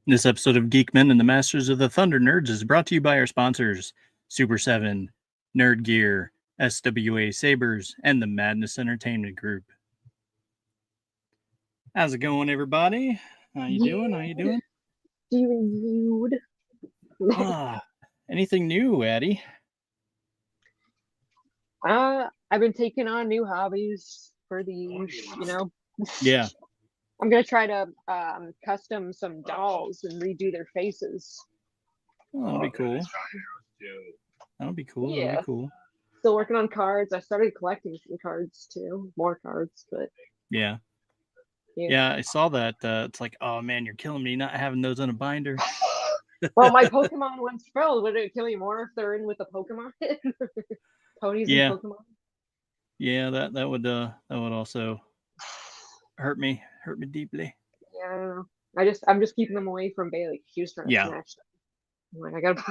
This episode of Geek-men and the Masters of the Thunder Nerds is brought to you by our sponsors, Super 7, Nerd Gear, SWA Sabers, and the Madness Entertainment Group. How's it going, everybody? How you doing? How you doing? Doing good. Anything new, Addie? I've been taking on new hobbies for the, Yeah. I'm gonna try to custom some dolls and redo their faces. Oh, that'll be cool. That'll be cool. Yeah. That'll be cool. Still working on cards. I started collecting some cards too, more cards, but yeah, I saw that. It's like, oh man, you're killing me not having those in a binder. Well, my Pokemon one's filled. Would it kill you more if they're in with a Pokemon? Ponies and Pokemon. Yeah, that would also hurt me deeply. Yeah, I don't know. I'm just keeping them away from Bailey. She was trying to snatch them. I'm like, I gotta.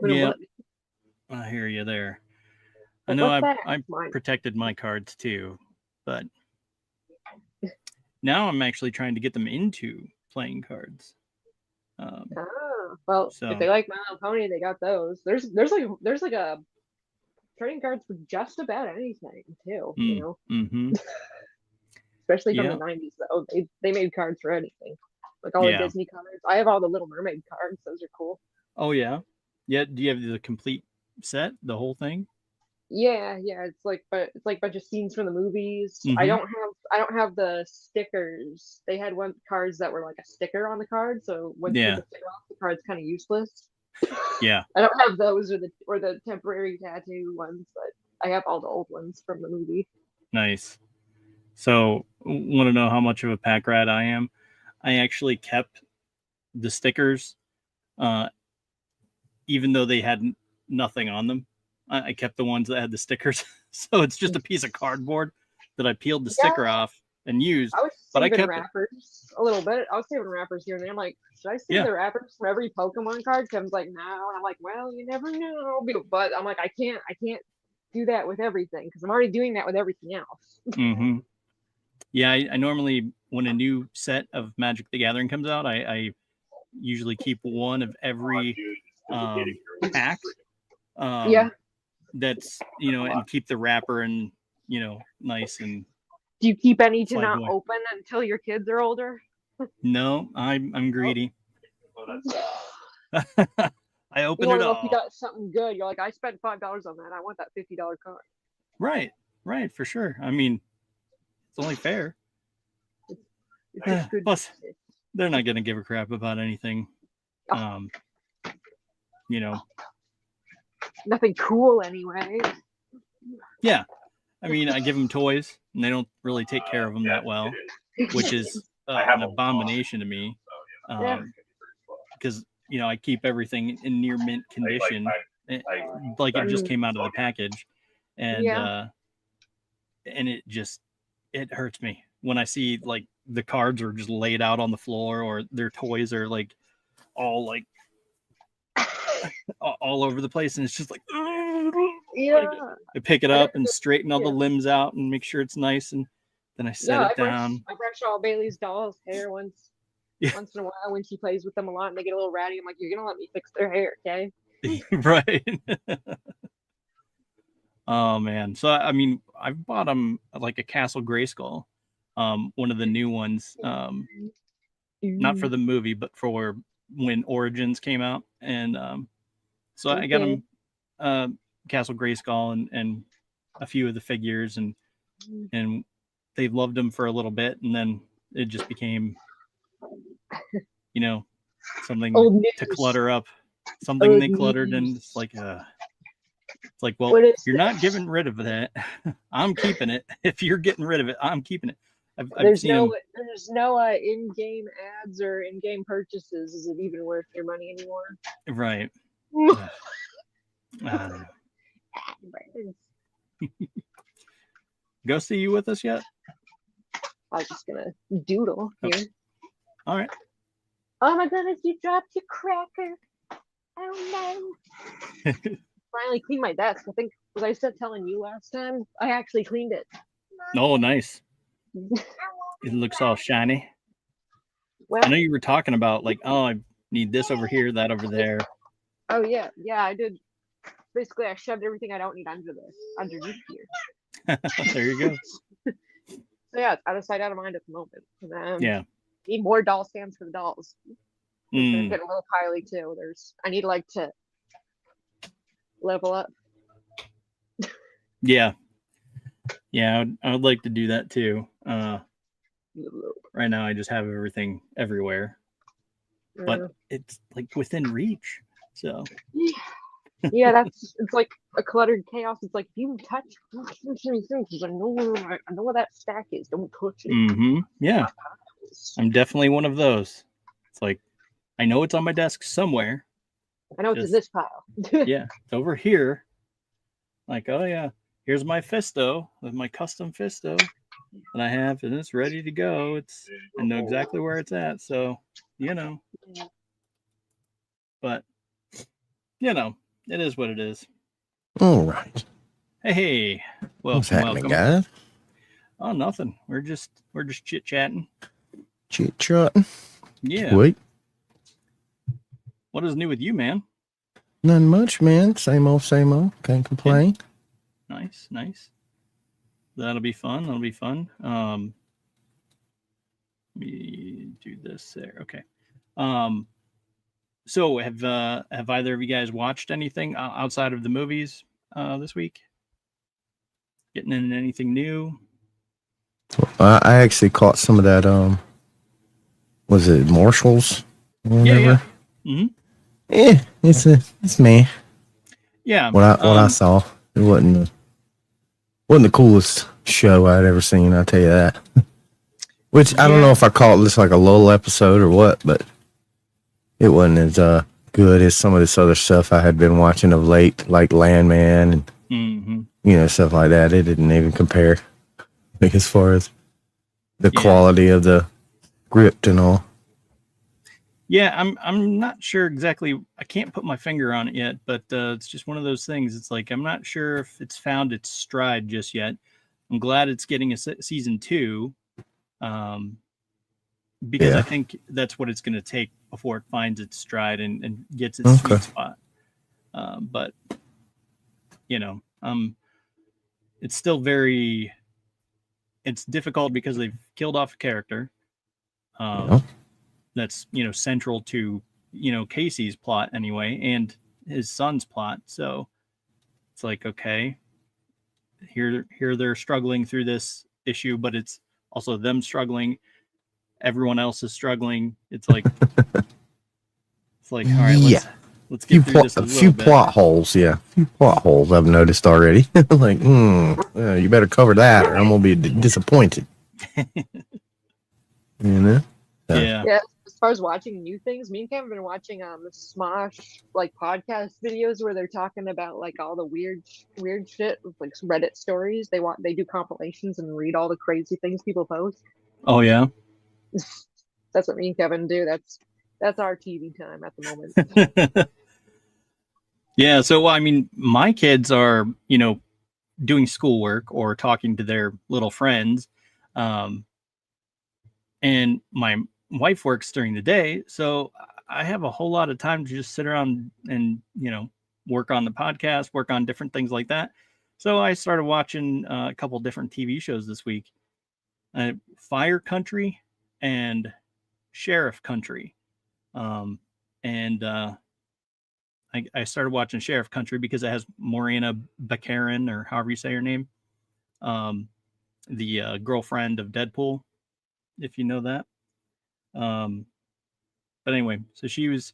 Yeah, I hear you there. I know I protected my cards too, but now I'm actually trying to get them into playing cards. Well, if they like My Little Pony, they got those. There's like a trading cards for just about anything too, you know. Mm-hmm. Especially from the 90s, though. They made cards for anything. Like all the Disney cards. I have all the Little Mermaid cards. Those are cool. Oh, yeah? Yeah, do you have the complete set, the whole thing? Yeah. It's like a bunch of scenes from the movies. Mm-hmm. I don't have the stickers. They had cards that were like a sticker on the card, so once you put the sticker off, the card's kind of useless. Yeah. I don't have those or the temporary tattoo ones, but I have all the old ones from the movie. Nice. So, want to know how much of a pack rat I am? I actually kept the stickers, even though they had nothing on them. I kept the ones that had the stickers. So it's just a piece of cardboard that I peeled the sticker off and used. I kept wrappers a little bit. I was saving wrappers here and there. I'm like, should I save the wrappers for every Pokemon card? Tim's like, no. And I'm like, well, you never know. But I'm like, I can't do that with everything because I'm already doing that with everything else. Mm-hmm. Yeah, I normally, when a new set of Magic the Gathering comes out, I usually keep one of every pack. That's, and keep the wrapper and, nice. And do you keep any to not open until your kids are older? No, I'm greedy. I open it all. If you got something good, you're like, I spent $5 on that. I want that $50 card. Right, for sure. I mean, it's only fair. Plus, they're not going to give a crap about anything. Nothing cool anyway. Yeah. I mean, I give them toys, and they don't really take care of them that well, which is an abomination to me. Because, I keep everything in near mint condition, like it just came out of the package. And it hurts me when I see like the cards are just laid out on the floor or their toys are like all over the place, and it's just like I pick it up and straighten all the limbs out and make sure it's nice, and then I set it down. I brush all Bailey's doll's hair once in a while when she plays with them a lot and they get a little ratty. I'm like, you're gonna let me fix their hair, okay? Right. Oh man. So I mean, I've bought them like a Castle Grayskull, one of the new ones, not for the movie, but for when Origins came out, and so I got them Castle Grayskull and a few of the figures, and they loved them for a little bit, and then it just became, something to clutter up, something they cluttered, and it's like well, you're not getting rid of that. I'm keeping it. If you're getting rid of it, I'm keeping it. There's no in-game ads or in-game purchases. Is it even worth your money anymore? Right. I don't know. Ghosty, you with us yet? I was just gonna doodle here. All right. Oh my goodness, you dropped your cracker. Oh no. Finally cleaned my desk. I think, was I still telling you last time? I actually cleaned it. Oh, nice. It looks all shiny. Well, I know you were talking about like, oh, I need this over here, that over there. Oh yeah, I did. Basically, I shoved everything I don't need underneath here. There you go. So yeah, it's out of sight, out of mind at the moment. Yeah. Need more doll stands for the dolls. They're Mm. getting a little piley too. I need like to level up. Yeah. Yeah, I would like to do that too. Right now, I just have everything everywhere, but it's like within reach. So yeah, it's like a cluttered chaos. It's like if you touch things, I know where that stack is. Don't touch it. Mm-hmm. Yeah, I'm definitely one of those. It's like I know it's on my desk somewhere. I know it's in this pile. Yeah, it's over here. Like, oh yeah, here's my Fisto with my custom Fisto that I have, and it's ready to go. I know exactly where it's at. So, but it is what it is. All right. Hey, what's happening, guys? Oh, nothing. We're just chit chatting. Chit chatting. Yeah. Wait. What is new with you, man? Nothing much, man. Same old, same old. Can't complain. Nice. That'll be fun. Let me do this there. Okay. So have either of you guys watched anything outside of the movies this week? Getting in anything new? I actually caught some of that. Was it Marshalls? Yeah. Mm-hmm. Yeah, it's me. Yeah. What I saw, it wasn't the coolest show I'd ever seen. I'll tell you that. Which I don't know if I call it just like a lull episode or what, but it wasn't as good as some of this other stuff I had been watching of late, like Landman and stuff like that. It didn't even compare, like as far as the quality of the script and all. Yeah, I'm not sure exactly. I can't put my finger on it yet, but it's just one of those things. It's like I'm not sure if it's found its stride just yet. I'm glad it's getting a season 2, because I think that's what it's going to take before it finds its stride and gets its sweet spot. But it's still it's difficult because they've killed off a character. That's central to Casey's plot anyway, and his son's plot. So it's like, okay, here they're struggling through this issue, but it's also them struggling. Everyone else is struggling. It's like all right, let's get through this a few plot holes. Yeah, few plot holes I've noticed already. Like, you better cover that, or I'm gonna be disappointed. Yeah. As far as watching new things, me and Kevin have been watching Smosh like podcast videos where they're talking about like all the weird shit, like Reddit stories. They do compilations and read all the crazy things people post. Oh yeah. That's what me and Kevin do. That's our TV time at the moment. Yeah, so I mean, my kids are, doing schoolwork or talking to their little friends. And my wife works during the day, so I have a whole lot of time to just sit around and work on the podcast, work on different things like that. So I started watching a couple different TV shows this week, Fire Country and Sherf Country, and I started watching Sherf Country because it has Morena Baccarin, or however you say her name, the girlfriend of Deadpool, if you know that. But anyway, so she was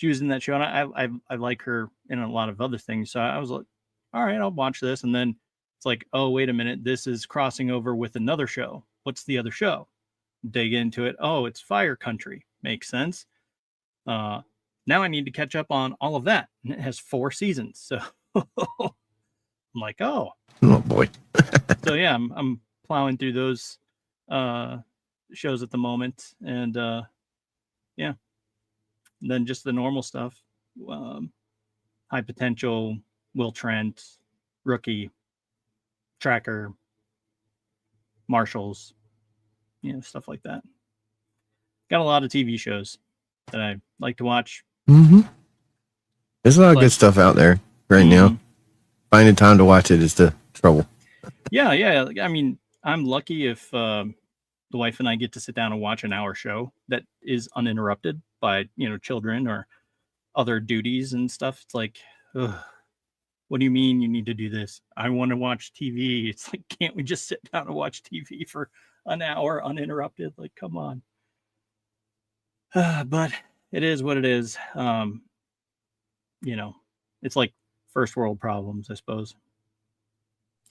in that show, and I like her in a lot of other things. So I was like, all right, I'll watch this. And then it's like, oh, wait a minute, this is crossing over with another show. What's the other show? Dig into it. Oh, it's Fire Country. Makes sense. Now I need to catch up on all of that. And it has 4 seasons. So I'm like, oh boy. So yeah, I'm plowing through those shows at the moment, and and then just the normal stuff. High Potential, Will Trent, Rookie, Tracker, Marshalls, stuff like that. got a lot of TV shows that I like to watch. Mm-hmm. There's a lot of good stuff out there right now. Finding time to watch it is the trouble. Yeah. I mean, I'm lucky if the wife and I get to sit down and watch an hour show that is uninterrupted by, children or other duties and stuff. It's like, ugh, what do you mean you need to do this? I want to watch TV. It's like, can't we just sit down and watch TV for an hour uninterrupted? Like, come on. But it is what it is. It's like first world problems, I suppose.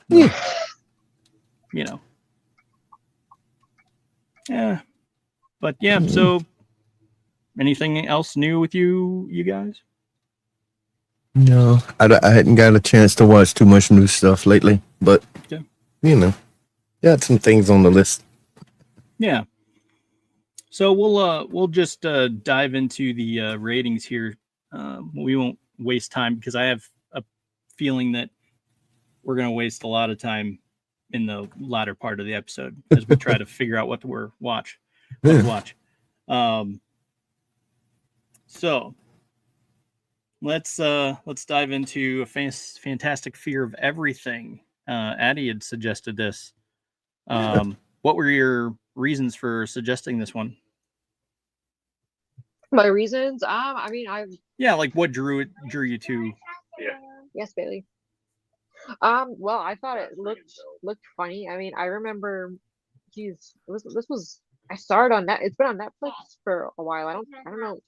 Yeah. Yeah. But yeah, so anything else new with you guys? No, I hadn't got a chance to watch too much new stuff lately, but got some things on the list. Yeah. So we'll just dive into the ratings here. We won't waste time because I have a feeling that we're going to waste a lot of time in the latter part of the episode as we try to figure out what to watch. So let's dive into a fantastic fear of everything. Addie had suggested this. What were your reasons for suggesting this one? My reasons? Like what drew you to? Yeah. Yes, Bailey. Well, I thought it looked funny. I mean, I remember, this was I started on that. It's been on Netflix for a while. I don't know.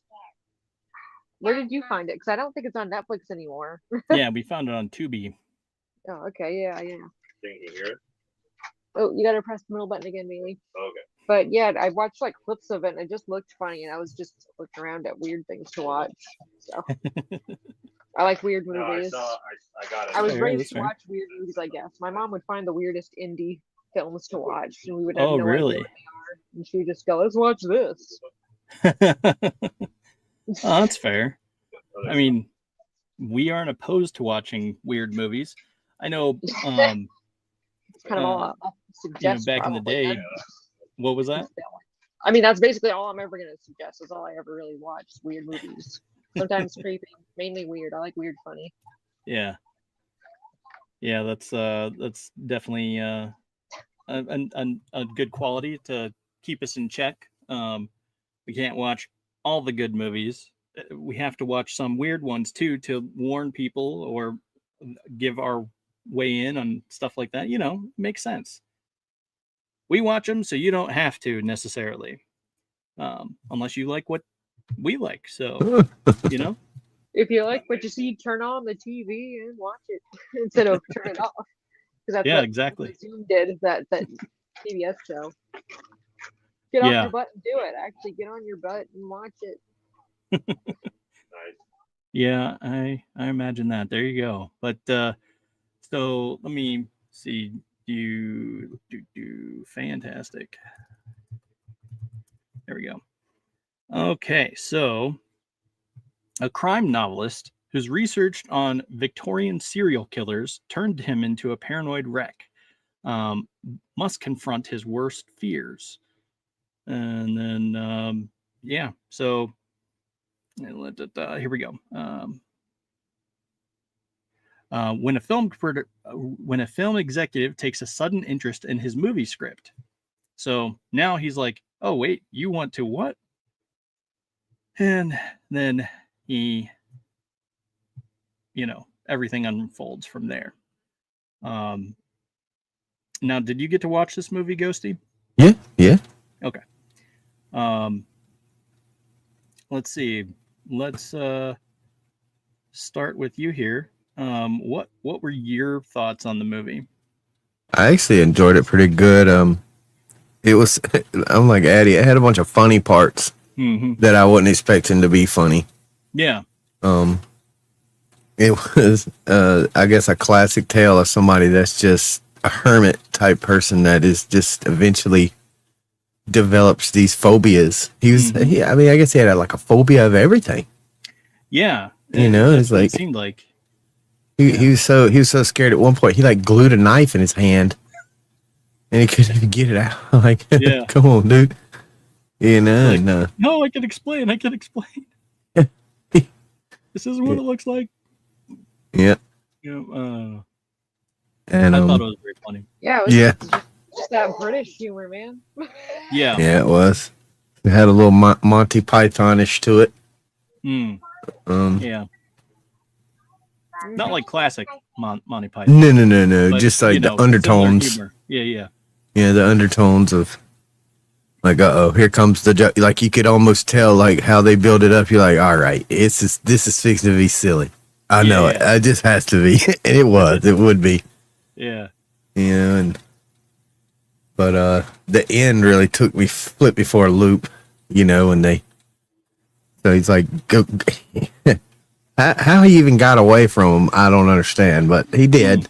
Where did you find it? Because I don't think it's on Netflix anymore. Yeah, we found it on Tubi. Oh, okay, yeah. Think you can hear it? Oh, you gotta press the middle button again, Bailey. Okay. But yeah, I watched like clips of it, and it just looked funny, and I was just looking around at weird things to watch. So I like weird movies. I got it. I was raised to watch weird movies, I guess. My mom would find the weirdest indie films to watch, and we would have no idea what they are. And she would just go, "Let's watch this." Oh, that's fair. I mean, we aren't opposed to watching weird movies. I know. It's kind of all suggest. Back in the day. What was that? I mean, that's basically all I'm ever going to suggest. Is all I ever really watch weird movies. Sometimes creepy, mainly weird. I like weird, funny. Yeah. That's definitely a good quality to keep us in check. We can't watch all the good movies. We have to watch some weird ones too to warn people or give our way in on stuff like that. Makes sense. We watch them so you don't have to necessarily, unless you like what we like. So, If you like what you see, turn on the TV and watch it instead of turn it off. Because that's exactly. Zoom did that PBS show. Get off your butt and do it. Actually, get on your butt and watch it. Nice. Yeah, I imagine that. There you go. But so let me see. Do fantastic. There we go. Okay, so a crime novelist who's researched on Victorian serial killers turned him into a paranoid wreck. Must confront his worst fears. And then so here we go. When a film executive takes a sudden interest in his movie script. So now he's like, oh, wait, you want to what? And then he, everything unfolds from there. Now, did you get to watch this movie, Ghosty? Yeah. Okay. Let's see. Let's start with you here. What were your thoughts on the movie? I actually enjoyed it pretty good. It was, I'm like Addie, it had a bunch of funny parts that I wasn't expecting to be funny. Yeah. It was, I guess, a classic tale of somebody that's just a hermit type person that is just eventually develops these phobias. I guess he had like a phobia of everything. Yeah. It's like, it seemed like he was so scared at one point he like glued a knife in his hand and he couldn't even get it out. Like, come on, dude. You know, Like, no. No, I can explain. This isn't what it looks like. Yeah. You know, And I thought it was very funny. Yeah, it was yeah, just that British humor, man. Yeah. yeah, it was. It had a little Monty Pythonish to it. Mm, Um, yeah. Not like classic Monty Python. no. But, Just like the similar undertones. humor. Yeah. Yeah, the undertones of like, here comes the joke. Like you could almost tell like how they build it up. You're like, all right, this is fixing to be silly. I know it. It just has to be. And it was. It would be. Yeah. You know, but the end really flipped me for a loop. You know, so he's like, go. How he even got away from him, I don't understand, but he did.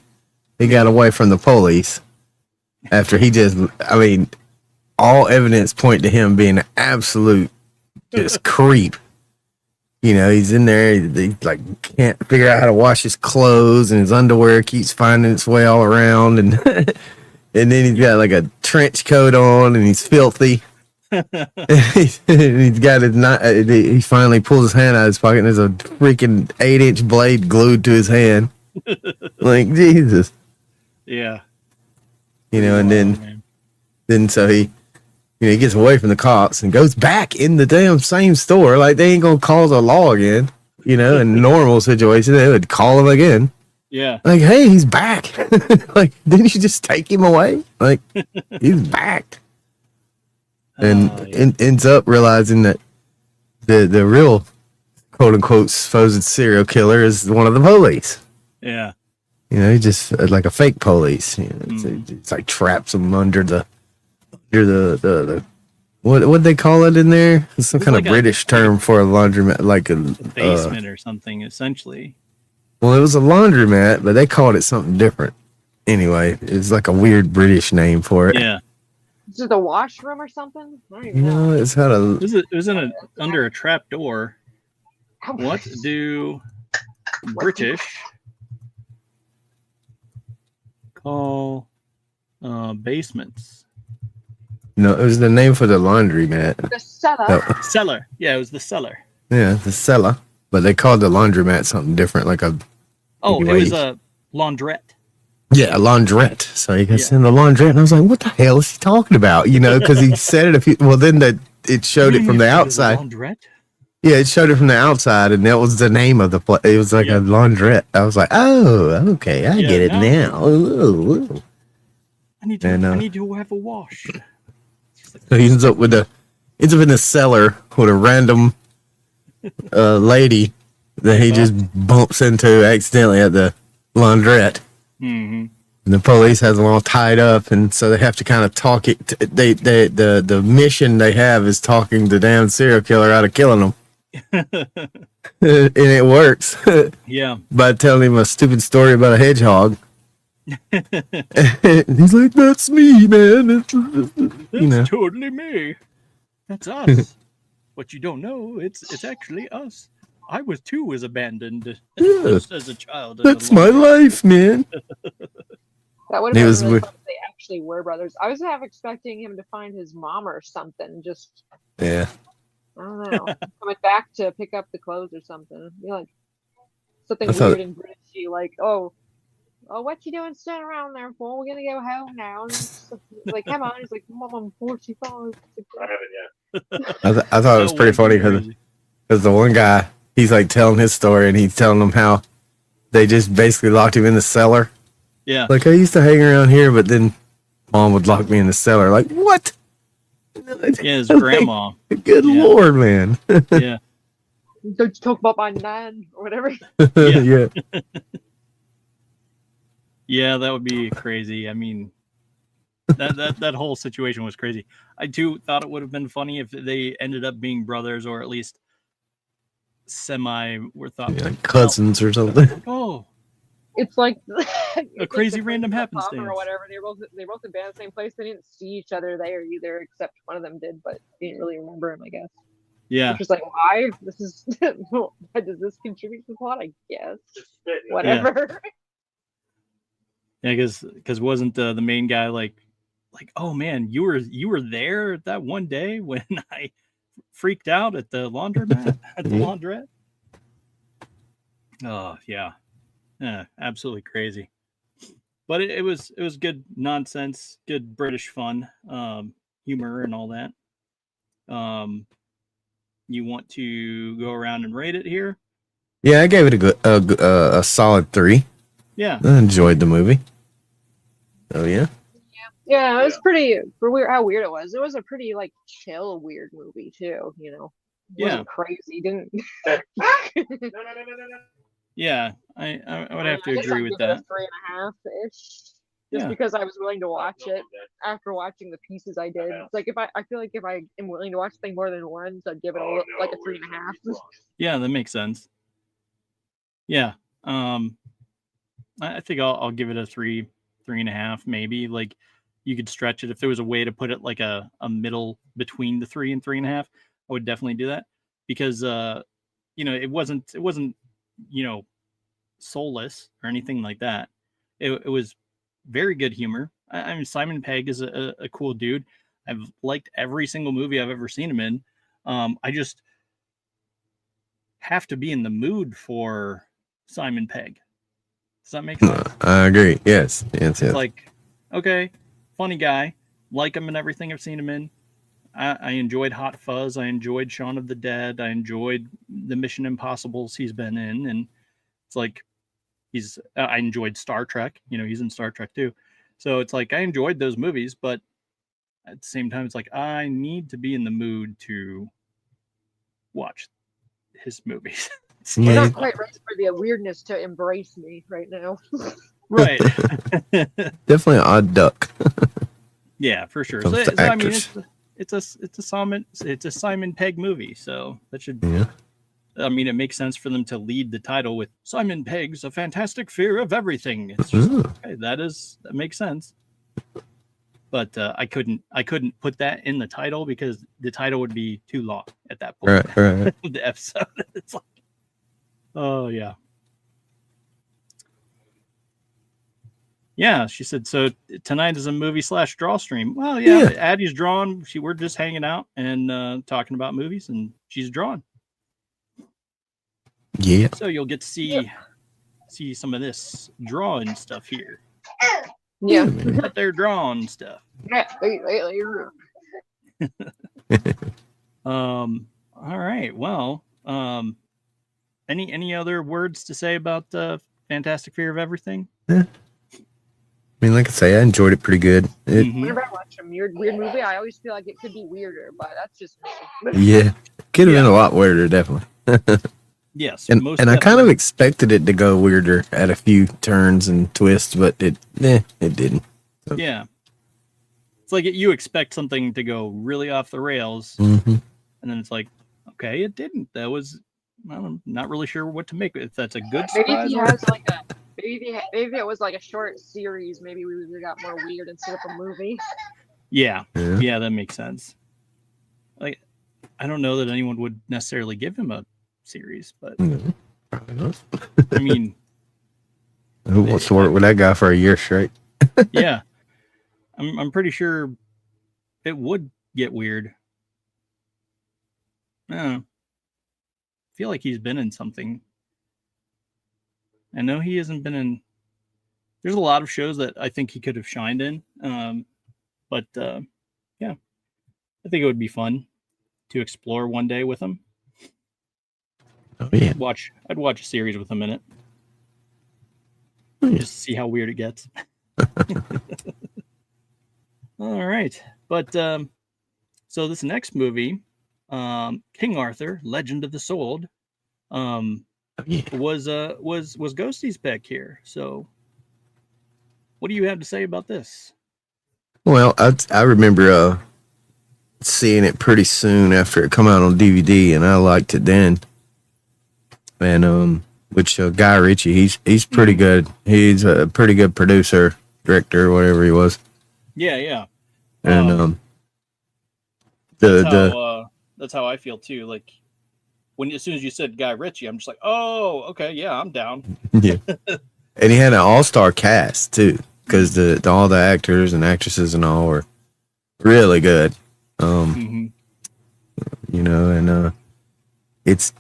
He got away from the police after all evidence point to him being an absolute just creep. You know, he's in there, he like can't figure out how to wash his clothes, and his underwear keeps finding its way all around, and and then he's got like a trench coat on, and he's filthy. He's got his he finally pulls his hand out of his pocket, and there's a freaking 8-inch blade glued to his hand. Like, Jesus. Yeah. You know, and then so he gets away from the cops and goes back in the damn same store. Like, they ain't gonna cause a law again. You know, in normal situation, they would call him again. Yeah. Like, hey, he's back. Like, didn't you just take him away? Like, he's back. And ends up realizing that the real quote unquote supposed serial killer is one of the police. Yeah. You know, he's just like a fake police. You know, it's like traps them under the what they call it in there? It's some kind of British term for a laundromat, like a basement or something, essentially. Well, it was a laundromat, but they called it something different. Anyway, it's like a weird British name for it. Yeah. Is it the washroom or something? I don't even No, know. it's had a. It was under a trap door. What do British call basements? No, it was the name for the laundromat. The cellar. No. Cellar. Yeah, it was the cellar. Yeah, the cellar. But they called the laundromat something different, like a. Oh, it was a laundrette. Yeah, a laundrette. So he goes in the laundrette, and I was like, "What the hell is he talking about?" You know, because he said it a few. Well, then it showed it from the outside. Laundrette? Yeah, it showed it from the outside, and that was the name of the place. It was like a laundrette. I was like, "Oh, okay, I get it now." Ooh. I need to have a wash. So he ends up in the cellar with a random lady that he just bumps into accidentally at the laundrette. Mm-hmm. And the police has them all tied up, and so they have to kind of talk it. The mission they have is talking the damn serial killer out of killing them, and it works. Yeah, by telling him a stupid story about a hedgehog. He's like, "That's me, man. That's totally me. That's us. What you don't know, it's actually us. I was too was abandoned as a child. That's my life, man." That would have been really fun if they actually were brothers. I was half expecting him to find his mom or something. Just yeah, I don't know, coming back to pick up the clothes or something. Be like something weird and Britishy, like, oh, what you doing standing around there for? We're gonna go home now. Like, come on. He's like, Mom, I'm 45. I haven't yet. I thought it was pretty funny because the one guy, he's like telling his story, and he's telling them how they just basically locked him in the cellar. Yeah. Like, I used to hang around here, but then Mom would lock me in the cellar. Like, what? Yeah, his grandma. Good Lord, man. Yeah. Don't you talk about my nan or whatever. Yeah. Yeah, that would be crazy. I mean, that whole situation was crazy. I too thought it would have been funny if they ended up being brothers, or at least like cousins or something. Oh, it's like a crazy random happenstance or whatever. They both been in the same place. They didn't see each other there either, except one of them did, but didn't really remember him, I guess. Yeah. Just like, why? This is does this contribute to the plot? I guess. Whatever. Yeah, because wasn't the main guy like like, oh man, you were there that one day when I freaked out at the laundromat at the laundrette. Oh yeah, absolutely crazy. But it was good nonsense, good British fun, humor and all that. You want to go around and rate it here? Yeah, I gave it a solid 3. Yeah, I enjoyed the movie. Oh yeah. Yeah, it was pretty for weird how weird it was. It was a pretty like chill weird movie too, you know. It wasn't crazy, didn't No. yeah. I would have to I guess agree I'd with give it that. a 3.5 ish. Just Yeah. because I was willing to watch it after watching the pieces I did. It's like I feel like if I am willing to watch something more than once, I'd give it like a 3.5. Yeah, that makes sense. Yeah. I think I'll give it a 3.5, maybe. Like you could stretch it if there was a way to put it like a middle between the 3 and 3.5. I would definitely do that because it wasn't soulless or anything like that. It was very good humor. I mean, Simon Pegg is a cool dude. I've liked every single movie I've ever seen him in. I just have to be in the mood for Simon Pegg. Does that make sense? I agree. Yes. Yes. It's like, okay, funny guy. Like him in everything I've seen him in. I enjoyed Hot Fuzz. I enjoyed Shaun of the Dead. I enjoyed the Mission Impossibles he's been in. And it's like, I enjoyed Star Trek. He's in Star Trek too. So it's like, I enjoyed those movies, but at the same time, it's like, I need to be in the mood to watch his movies. You're not quite ready for the weirdness to embrace me right now. Right. Definitely an odd duck. Yeah, for sure. Comes So, to I mean, actors. it's a Simon Pegg movie, so that should. Yeah. I mean, it makes sense for them to lead the title with Simon Pegg's A Fantastic Fear of Everything. It's just okay. That makes sense. But I couldn't put that in the title because the title would be too long at that point. Right. The episode. It's like, oh yeah. Yeah, she said, so tonight is a movie / draw stream. Well, yeah. Addie's drawn. We're just hanging out and talking about movies, and she's drawn. Yeah. So you'll get to see some of this drawing stuff here. Yeah. But they're drawing stuff. All right. Well, any other words to say about Fantastic Fear of Everything? Yeah. I mean, like I say, I enjoyed it pretty good. Whenever I watch a weird movie, I always feel like it could be weirder, but that's just me. Yeah. Could have been a lot weirder, definitely. Yes. And I kind of expected it to go weirder at a few turns and twists, but it didn't. So. Yeah. It's like you expect something to go really off the rails, mm-hmm. and then it's like, okay, it didn't. That was, I'm not really sure what to make. If that's a good maybe surprise. If he has like a maybe it was like a short series, maybe we would have got more weird instead of a movie. Yeah, that makes sense. Like, I don't know that anyone would necessarily give him a series, but probably not. I mean, who wants to work with that guy for a year straight? Yeah, I'm pretty sure it would get weird. I feel like he's been in something. I know he hasn't been in. There's a lot of shows that I think he could have shined in, but yeah, I think it would be fun to explore one day with him. Oh yeah, I'd watch a series with him in it, just to see how weird it gets. All right, but so this next movie, King Arthur: Legend of the Sword, was Ghosty's pick here. So, what do you have to say about this? Well, I remember seeing it pretty soon after it come out on DVD, and I liked it then. And which Guy Ritchie, he's pretty good. He's a pretty good producer, director, whatever he was. Yeah. And that's how I feel too. Like as soon as you said Guy Ritchie, I'm just like, oh, okay, yeah, I'm down. Yeah. And he had an all-star cast too. because the all the actors and actresses and all were really good. You know, and it's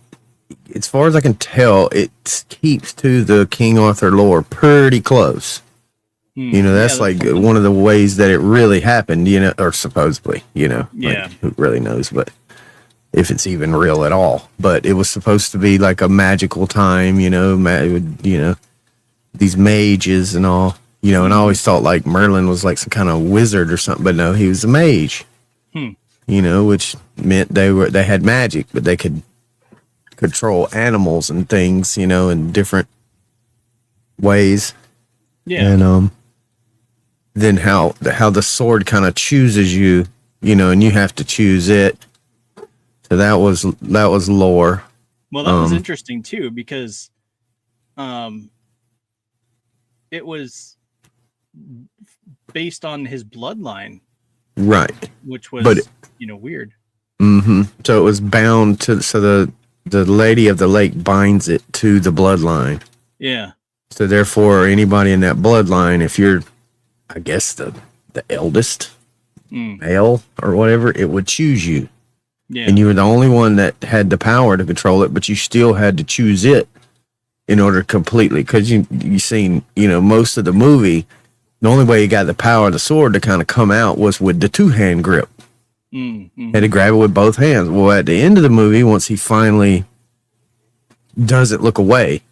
as far as I can tell, it keeps to the King Arthur lore pretty close. You know, that's like one of the ways that it really happened, you know, or supposedly, you know, like, who really knows, but if it's even real at all. But it was supposed to be like a magical time, you know, these mages and all, you know, and I always thought like Merlin was like some kind of wizard or something, but no, he was a mage, you know, which meant they had magic, but they could control animals and things, you know, in different ways. Yeah. And then how the sword kind of chooses you, you know, and you have to choose it. So that was lore. Well, that was interesting too, because it was based on his bloodline. Right. Which was you know, weird. So it was bound to, so the Lady of the Lake binds it to the bloodline. Yeah. So therefore, anybody in that bloodline, if you're, I guess, the eldest male or whatever, it would choose you. Yeah. And you were the only one that had the power to control it, but you still had to choose it in order to completely, because you seen, you know, most of the movie, the only way you got the power of the sword to kind of come out was with the two-hand grip. Had to grab it with both hands. Well, at the end of the movie, once he finally doesn't look away,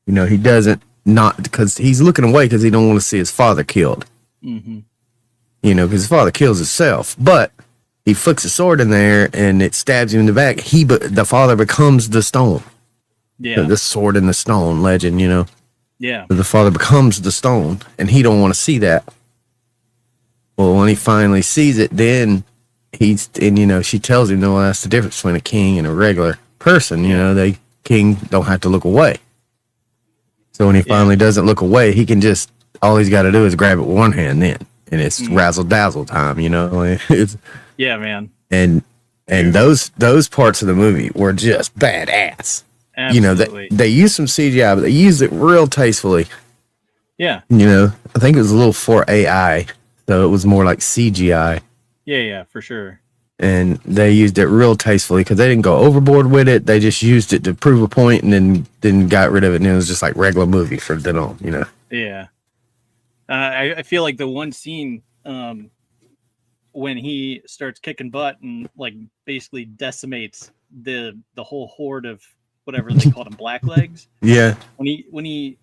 you know, he doesn't, not because he's looking away because he don't want to see his father killed. You know, because his father kills himself, but he flicks a sword in there and it stabs him in the back. The father becomes the stone. Yeah, the sword in the stone legend, you know. Yeah, the father becomes the stone, and he don't want to see that. Well, when he finally sees it, then you know, she tells him, no, that's the difference between a king and a regular person. You know, king don't have to look away. So when he finally doesn't look away, he can just, all he's got to do is grab it with one hand then, and it's razzle dazzle time, you know. It's, yeah, man. And those parts of the movie were just badass. Absolutely. You know, they used some CGI, but they used it real tastefully. Yeah. You know, I think it was a little for AI, so it was more like CGI. Yeah, for sure. And they used it real tastefully because they didn't go overboard with it. They just used it to prove a point and then got rid of it. And it was just like regular movie from then on, you know? Yeah. I feel like the one scene when he starts kicking butt and like basically decimates the whole horde of whatever they called them, blacklegs. Yeah. When he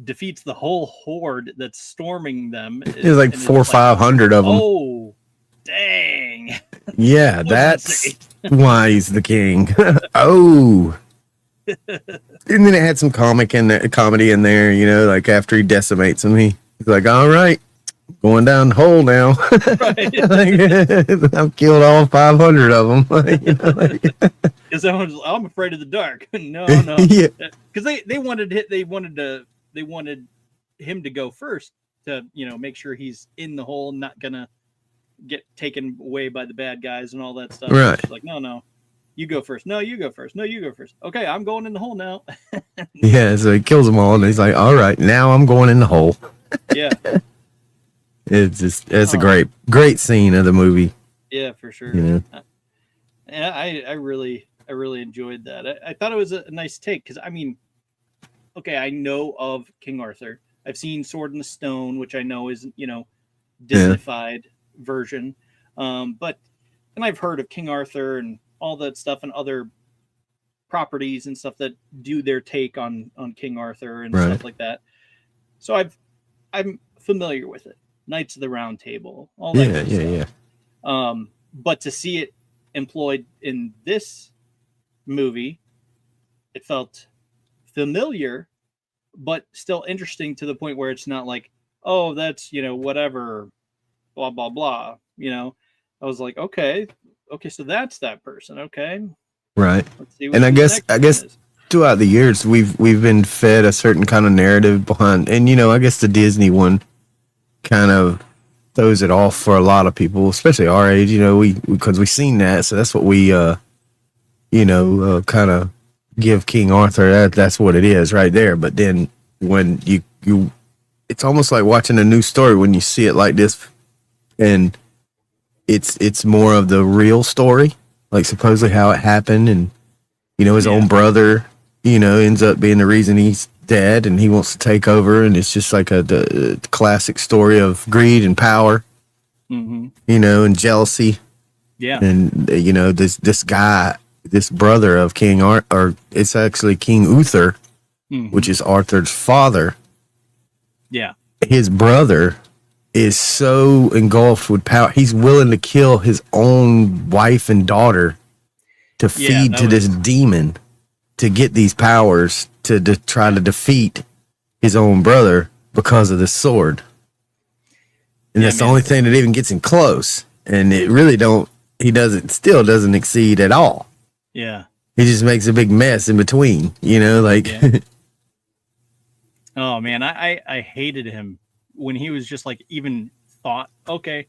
defeats the whole horde that's storming them. There's like 400 or 500 of them. Oh, dang. Yeah, that's why he's the king. Oh. And then it had some comedy in there, you know, like after he decimates him, he's like, all right, going down the hole now. Right. I've killed all 500 of them. You know, because I'm afraid of the dark. No. Yeah. Because they wanted him to go first to, you know, make sure he's in the hole, not gonna get taken away by the bad guys and all that stuff. Right. It's like, no, you go first. No, you go first. No, you go first. Okay, I'm going in the hole now. Yeah, so he kills them all, and he's like, all right, now I'm going in the hole. Yeah. It's a great scene of the movie. Yeah, for sure. Yeah. I really enjoyed that. I thought it was a nice take because, I mean, okay, I know of King Arthur. I've seen Sword in the Stone, which I know is, you know, Disney-fied version. And I've heard of King Arthur and all that stuff and other properties and stuff that do their take on King Arthur and stuff like that. So I'm familiar with it. Knights of the Round Table, all that kind of stuff. But to see it employed in this movie, it felt familiar, but still interesting to the point where it's not like, oh, that's, you know, whatever, blah, blah, blah. You know, I was like, okay, so that's that person. Okay. Right. Let's see. And I guess throughout the years, we've been fed a certain kind of narrative behind, and, you know, I guess the Disney one kind of throws it off for a lot of people, especially our age, you know, because we've seen that. So that's what we, kind of give King Arthur. That's what it is right there. But then when you it's almost like watching a new story when you see it like this, and it's more of the real story, like supposedly how it happened, and his own brother, ends up being the reason he's dead, and he wants to take over, and it's just like the classic story of greed and power, and jealousy. Yeah. And this guy, this brother of King or it's actually King Uther, which is Arthur's father. Yeah. His brother is so engulfed with power, he's willing to kill his own wife and daughter to feed to this demon to get these powers to try to defeat his own brother because of this sword. And that's the only thing that even gets him close. And it really still doesn't exceed at all. Yeah. He just makes a big mess in between, Oh man, I hated him when he was just like even thought, okay,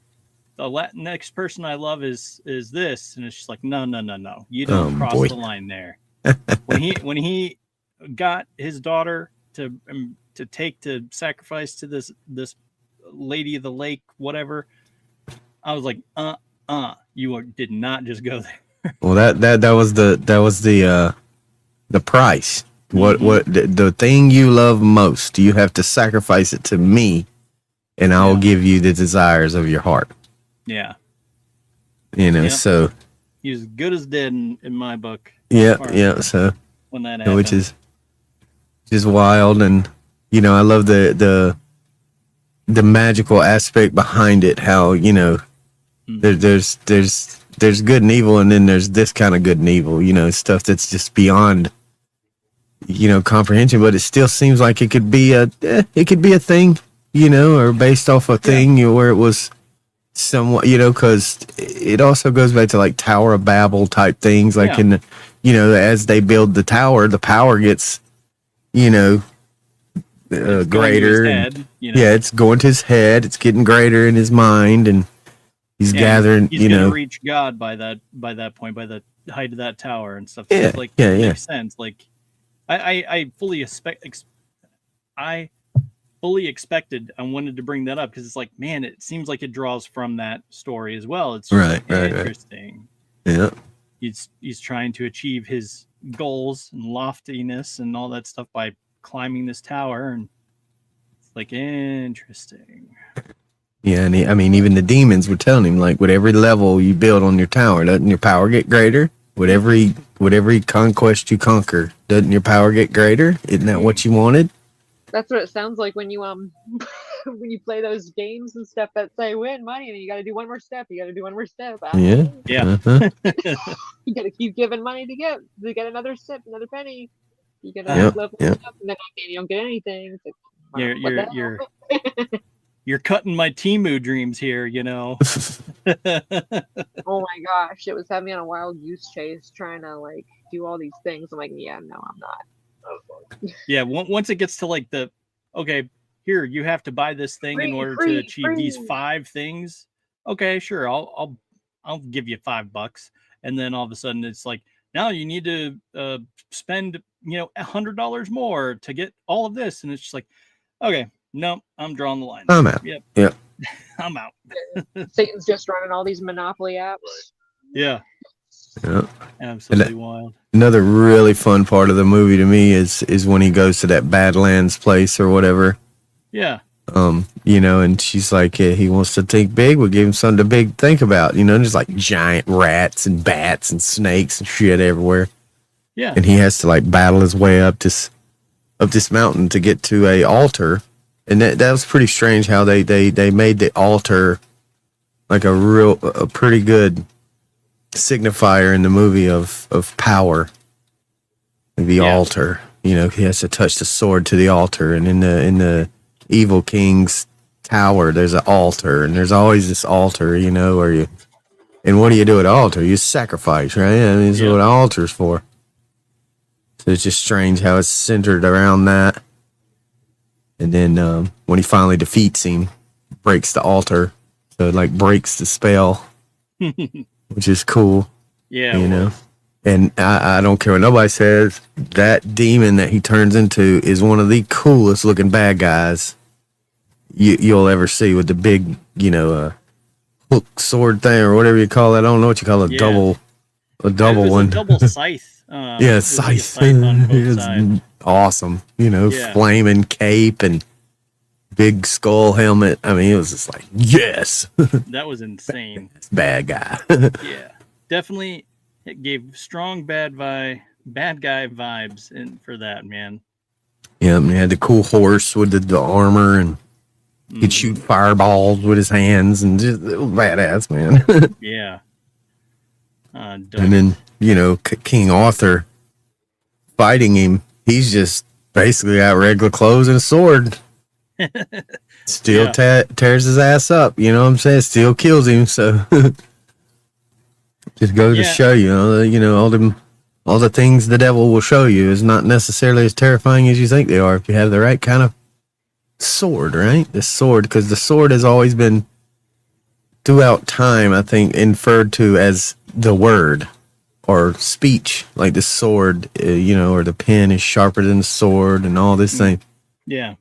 the next person I love is this, and it's just like no, you don't cross the line there. when he got his daughter to take to sacrifice to this lady of the lake, whatever, I was like, you did not just go there. Well, that was the price. What the thing you love most, you have to sacrifice it to me, and I will give you the desires of your heart. Yeah. So he's good as dead in my book. Yeah. So when that happened, which is just wild, and I love the magical aspect behind it. How there's good and evil, and then there's this kind of good and evil. Stuff that's just beyond comprehension, but it still seems like it could be a thing, or based off a thing where it was somewhat, because it also goes back to like Tower of Babel type things, like in the, as they build the tower, the power gets, greater. Head, it's going to his head. It's getting greater in his mind, and he's gathering. He's gonna reach God by that point, by the height of that tower and stuff. Yeah, so it makes sense. Like I fully expected. I wanted to bring that up because it's like, man, it seems like it draws from that story as well. It's interesting. Yeah, he's trying to achieve his goals and loftiness and all that stuff by climbing this tower, and it's like interesting. Yeah, and even the demons were telling him, like, with every level you build on your tower, doesn't your power get greater? With every conquest you conquer, doesn't your power get greater? Isn't that what you wanted? That's what it sounds like when you when you play those games and stuff that say win money, and you got to do one more step. You got to do one more step. Yeah. You got to keep giving money to get another step, another penny. You got to level up, and then you don't get anything. It's like, you're cutting my Temu dreams here, Oh my gosh, it was having me on a wild goose chase trying to like do all these things. I'm like, yeah, no, I'm not. Yeah, once it gets to like here you have to buy this thing in order to achieve these 5 things. Okay, sure, I'll give you $5, and then all of a sudden it's like, now you need to spend $100 more to get all of this, and it's just like, okay, no, I'm drawing the line. I'm out. Yep. I'm out. Satan's just running all these Monopoly apps. Yeah. Yeah. Absolutely wild. Another really fun part of the movie to me is when he goes to that Badlands place or whatever. Yeah. And she's like, he wants to think big. We'll give him something to think about. There's like giant rats and bats and snakes and shit everywhere. Yeah. And he has to like battle his way up this mountain to get to a altar. And that was pretty strange how they made the altar like a pretty good signifier in the movie of power. The altar, he has to touch the sword to the altar, and in the evil king's tower there's an altar, and there's always this altar, where you, and what do you do at the altar? You sacrifice, right? That's what an altar's for. So it's just strange how it's centered around that. And then when he finally defeats him, breaks the altar, so it like breaks the spell, which is cool. Yeah, And I don't care what nobody says, that demon that he turns into is one of the coolest looking bad guys you'll ever see, with the big, hook sword thing or whatever you call it. I don't know what you call it. A double one. A double scythe. Yeah, scythe. Like scythe on both sides. Awesome. Flaming cape and big skull helmet. I mean, it was just like, yes. That was insane. Bad guy. Yeah, definitely. It gave strong bad guy vibes for that, man. Yeah, and he had the cool horse with the armor, and he'd shoot fireballs with his hands, and just it was badass, man. Yeah. And then, King Arthur fighting him, he's just basically got regular clothes and a sword. Still tears his ass up, you know what I'm saying? Still kills him, so just goes to show you, all the things the devil will show you is not necessarily as terrifying as you think they are if you have the right kind of sword, right? The sword, because the sword has always been, throughout time, I think, inferred to as the word or speech, like the sword, or the pen is sharper than the sword and all this thing. Yeah.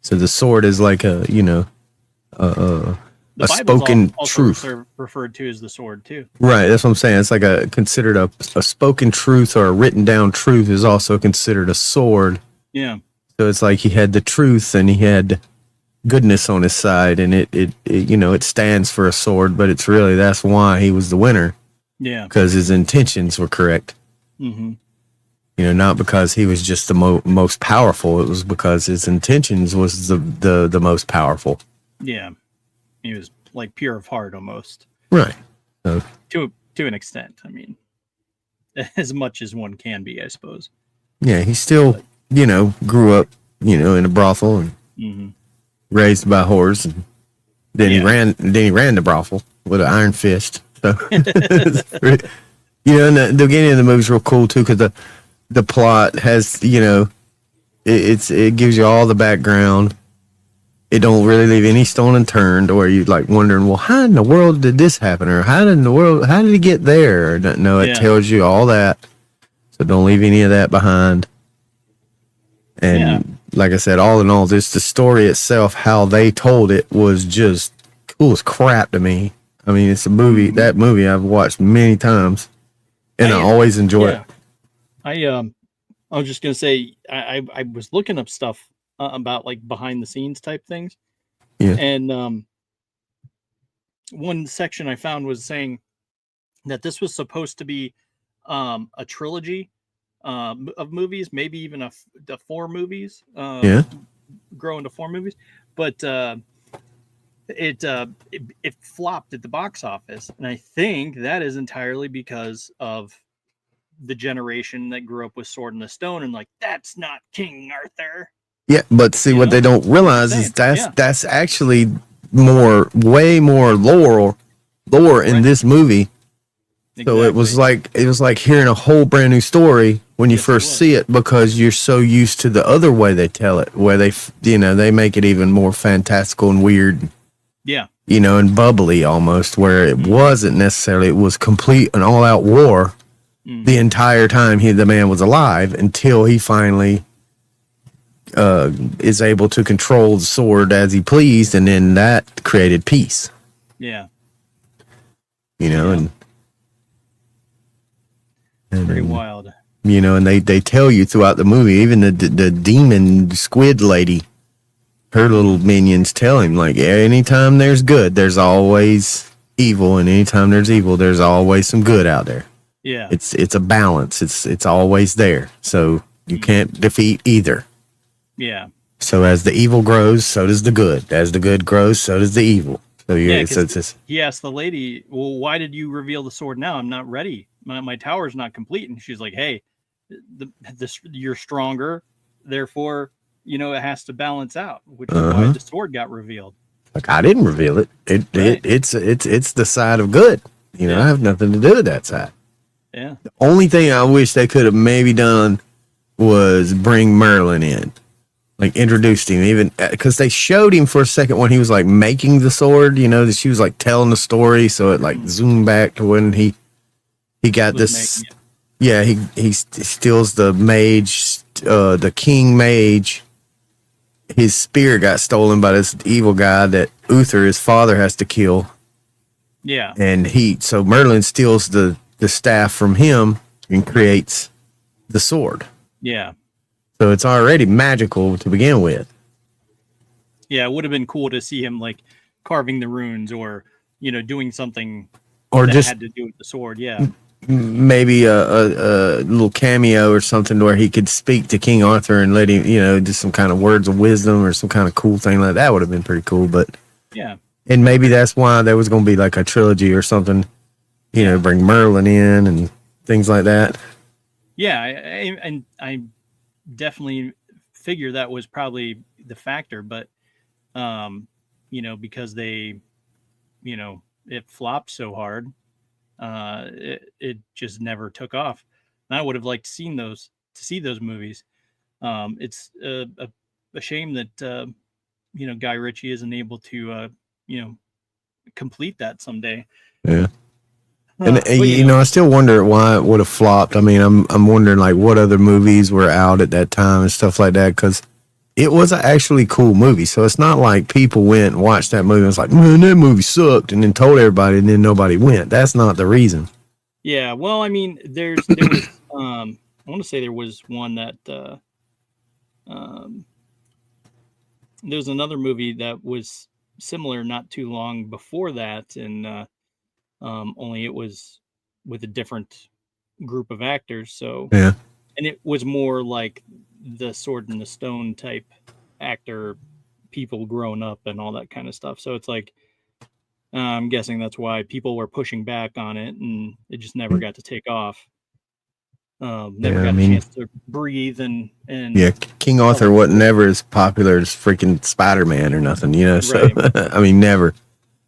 So the sword is like a spoken truth. Referred to as the sword too. Right, that's what I'm saying. It's like considered a spoken truth, or a written down truth is also considered a sword. Yeah. So it's like he had the truth and he had goodness on his side, and it stands for a sword, but it's really, that's why he was the winner. Yeah. Because his intentions were correct. Mm-hmm. Not because he was just the most powerful. It was because his intentions was the most powerful. Yeah. He was like pure of heart almost. Right. So, to an extent. I mean, as much as one can be, I suppose. Yeah, he still, grew up, in a brothel and raised by whores, and then he ran the brothel with an iron fist. So, and the beginning of the movie's real cool too, because the plot has, it gives you all the background. It don't really leave any stone unturned, or you like wondering, well, how in the world did this happen, or how did he get there? No, it tells you all that, so don't leave any of that behind. And like I said, all in all, the story itself, how they told it, was just cool as crap to me. I mean, it's a movie. That movie I've watched many times, and I always enjoy it. I was just gonna say, I was looking up stuff about like behind the scenes type things. Yeah. And one section I found was saying that this was supposed to be a trilogy of movies, maybe even the 4 movies. Grow into 4 movies, but it flopped at the box office, and I think that is entirely because of the generation that grew up with Sword in the Stone and like, that's not King Arthur. Yeah, but see, what they don't realize is that's actually way more lore in this movie. Exactly. So it was like hearing a whole brand new story when you first see it, because you're so used to the other way they tell it, where they make it even more fantastical and weird. Yeah. And bubbly almost, where it wasn't necessarily, it was complete and all out war the entire time the man was alive, until he finally is able to control the sword as he pleased, and then that created peace. Yeah. And pretty wild. And they tell you throughout the movie, even the demon squid lady, her little minions tell him, like, anytime there's good, there's always evil, and anytime there's evil, there's always some good out there. Yeah. It's a balance. It's always there. So you can't defeat either. Yeah. So as the evil grows, so does the good. As the good grows, so does the evil. So he asked the lady, well, why did you reveal the sword now? I'm not ready. My tower's not complete. And she's like, hey, you're stronger. Therefore, it has to balance out, which is why the sword got revealed. Like, I didn't reveal it. It's the side of good. I have nothing to do with that side. Yeah. The only thing I wish they could have maybe done was bring Merlin in, like introduced him, even because they showed him for a second when he was like making the sword. That she was like telling the story, so it like zoomed back to when he got this. Yeah, he steals the mage, the king mage, his spear got stolen by this evil guy that Uther, his father, has to kill. Yeah. And so Merlin steals the staff from him and creates the sword. Yeah. So it's already magical to begin with. Yeah, it would have been cool to see him like carving the runes or, you know, doing something Or that just had to do with the sword. Yeah. maybe a little cameo or something where he could speak to King Arthur and let him, you know, just some kind of words of wisdom or some kind of cool thing like that would have been pretty cool. But yeah. And maybe that's why there was going to be like a trilogy or something, you know, bring Merlin in and things like that. Yeah, and I definitely figure that was probably the factor, but you know, because they, you know, it flopped so hard, it just never took off. And I would have liked to see those movies. It's a shame that you know, Guy Ritchie isn't able to you know, complete that someday. Yeah. And But, you know, I still wonder why it would have flopped. I mean, I'm wondering like what other movies were out at that time and stuff like that, because it was an actually cool movie. So it's not like people went and watched that movie and was like, man, that movie sucked, and then told everybody, and then nobody went. That's not the reason. Yeah, well, I mean, there was I want to say there was one that there was another movie that was similar not too long before that, and only it was with a different group of actors. So Yeah. and it was more like the Sword in the Stone type actor, people grown up and all that kind of stuff. So it's like I'm guessing that's why people were pushing back on it, and it just never got to take off. Never got a chance to breathe and yeah, King Arthur wasn't never as popular as freaking Spider-Man or nothing, you know. So Right. I mean, never.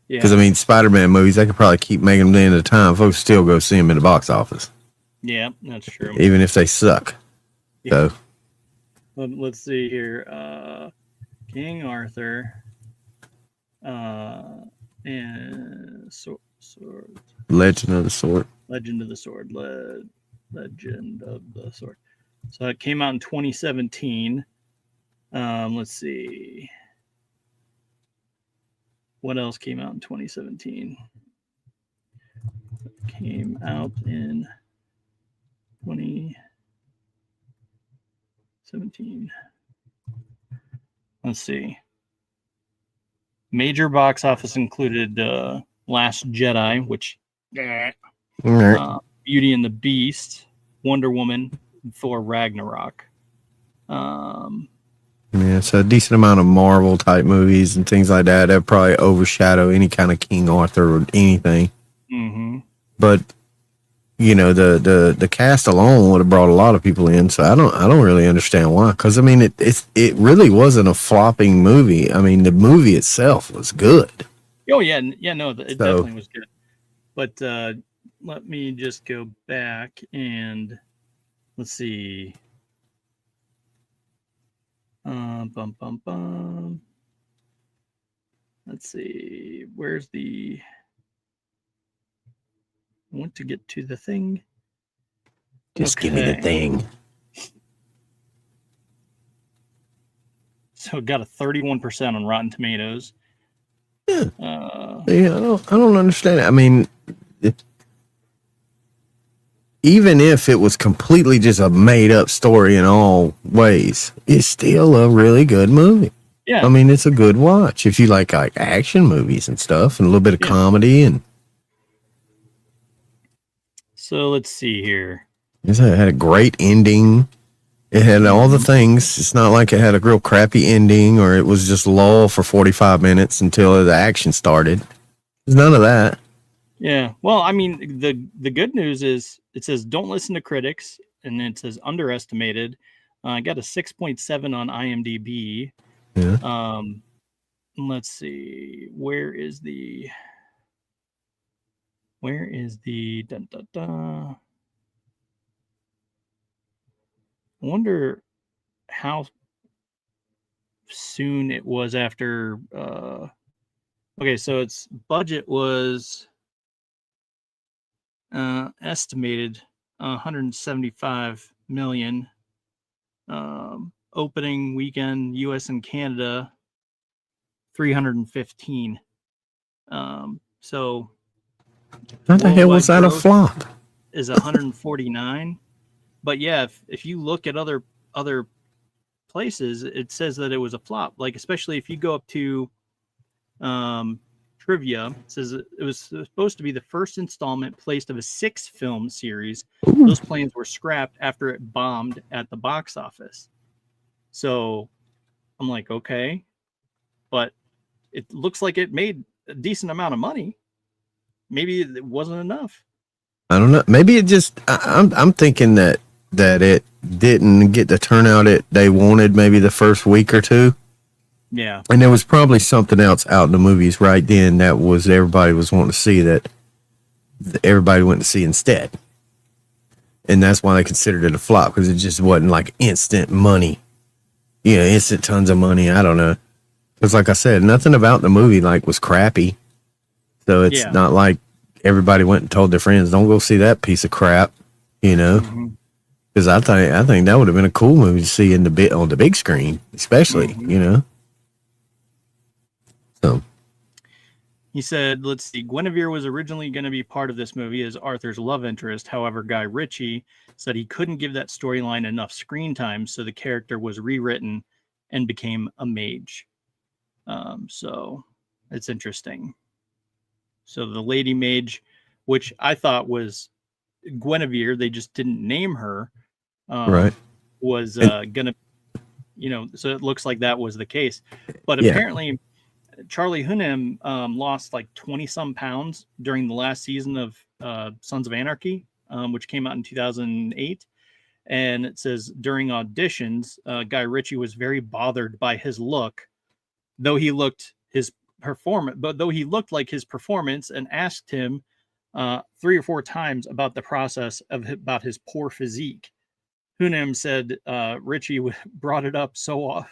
Because yeah, I mean, Spider-Man movies, they could probably keep making them the end of the time. Folks still go see them in the box office, yeah, that's true. even if they suck. Yeah. So Let's see here. King Arthur, and sword. Legend of the Sword. Legend of the Sword. Legend of the Sword. So it came out in 2017. Let's see. What else came out in 2017? Came out in 2017. Let's see. Major box office included Last Jedi, which All right. Beauty and the Beast, Wonder Woman, Thor Ragnarok. Yeah, so a decent amount of Marvel type movies and things like that that probably overshadow any kind of King Arthur or anything. Mm-hmm. But you know, the cast alone would have brought a lot of people in. So I don't really understand why. Because I mean, it really wasn't a flopping movie. I mean, the movie itself was good. Oh yeah, no, it definitely was good. But let me just go back and let's see. Let's see. Where's the? I want to get to the thing. Just give me the thing. So it got a 31% on Rotten Tomatoes. Yeah. Yeah, I don't understand it. I mean, even if it was completely just a made up story in all ways, it's still a really good movie. Yeah. I mean, it's a good watch if you like action movies and stuff and a little bit of comedy. And so let's see here. it had a great ending. It had all the things. It's not like it had a real crappy ending or it was just lull for 45 minutes until the action started. There's none of that. Yeah. Well, I mean, the good news is it says don't listen to critics, and then it says underestimated. I got a 6.7 on IMDb. Yeah. Let's see. Where is the dun, dun, dun. I wonder how soon it was after okay, so its budget was estimated 175 million. opening weekend, US and Canada, 315. So how the hell was that a flop? Is 149. But yeah, if you look at other places, it says that it was a flop. Like, especially if you go up to trivia, it says it was supposed to be the first installment placed of a 6-film series. Ooh. Those plans were scrapped after it bombed at the box office. So I'm like, okay, but it looks like it made a decent amount of money. Maybe it wasn't enough. I don't know. Maybe it just. I'm thinking that it didn't get the turnout they wanted. Maybe the first week or two. Yeah. And there was probably something else out in the movies right then that was everybody was wanting to see that everybody went to see instead. And that's why they considered it a flop, because it just wasn't like instant money. Instant tons of money. I don't know. Because like I said, nothing about the movie like was crappy. So it's not like everybody went and told their friends, don't go see that piece of crap, Because I think that would have been a cool movie to see on the big screen, especially, So he said, let's see, Guinevere was originally going to be part of this movie as Arthur's love interest. However, Guy Ritchie said he couldn't give that storyline enough screen time, so the character was rewritten and became a mage. So it's interesting. So the lady mage, which I thought was Guinevere, they just didn't name her, right, was gonna, so it looks like that was the case. But apparently Charlie Hunnam lost like 20 some pounds during the last season of Sons of Anarchy, which came out in 2008. And it says during auditions, Guy Ritchie was very bothered by his look, though he looked like his performance, and asked him 3 or 4 times about the process about his poor physique. Hunnam said Ritchie brought it up so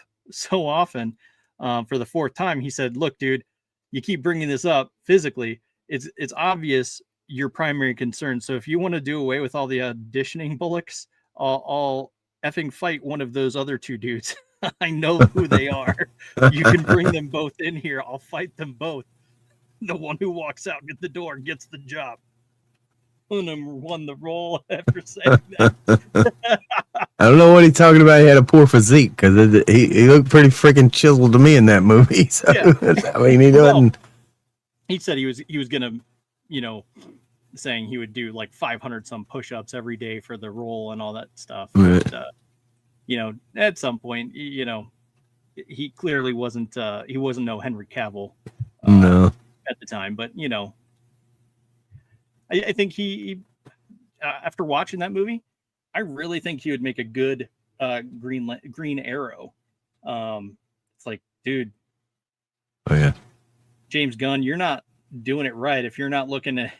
often. For the 4th time, he said, "Look, dude, you keep bringing this up physically. It's obvious your primary concern. So if you want to do away with all the auditioning bullocks, I'll effing fight one of those other 2 dudes. I know who they are. You can bring them both in here. I'll fight them both. The one who walks out the door gets the job." Hunnam won the role after saying that. I don't know what he's talking about. He had a poor physique, because he looked pretty freaking chiseled to me in that movie. So I mean, he doesn't. He said he was gonna, saying he would do like 500 some push-ups every day for the role and all that stuff. Right. But, at some point, he clearly wasn't. He wasn't no Henry Cavill. No. At the time, but I think he after watching that movie, I really think he would make a good Green Arrow. It's like, dude. Oh yeah. James Gunn, you're not doing it right if you're not looking at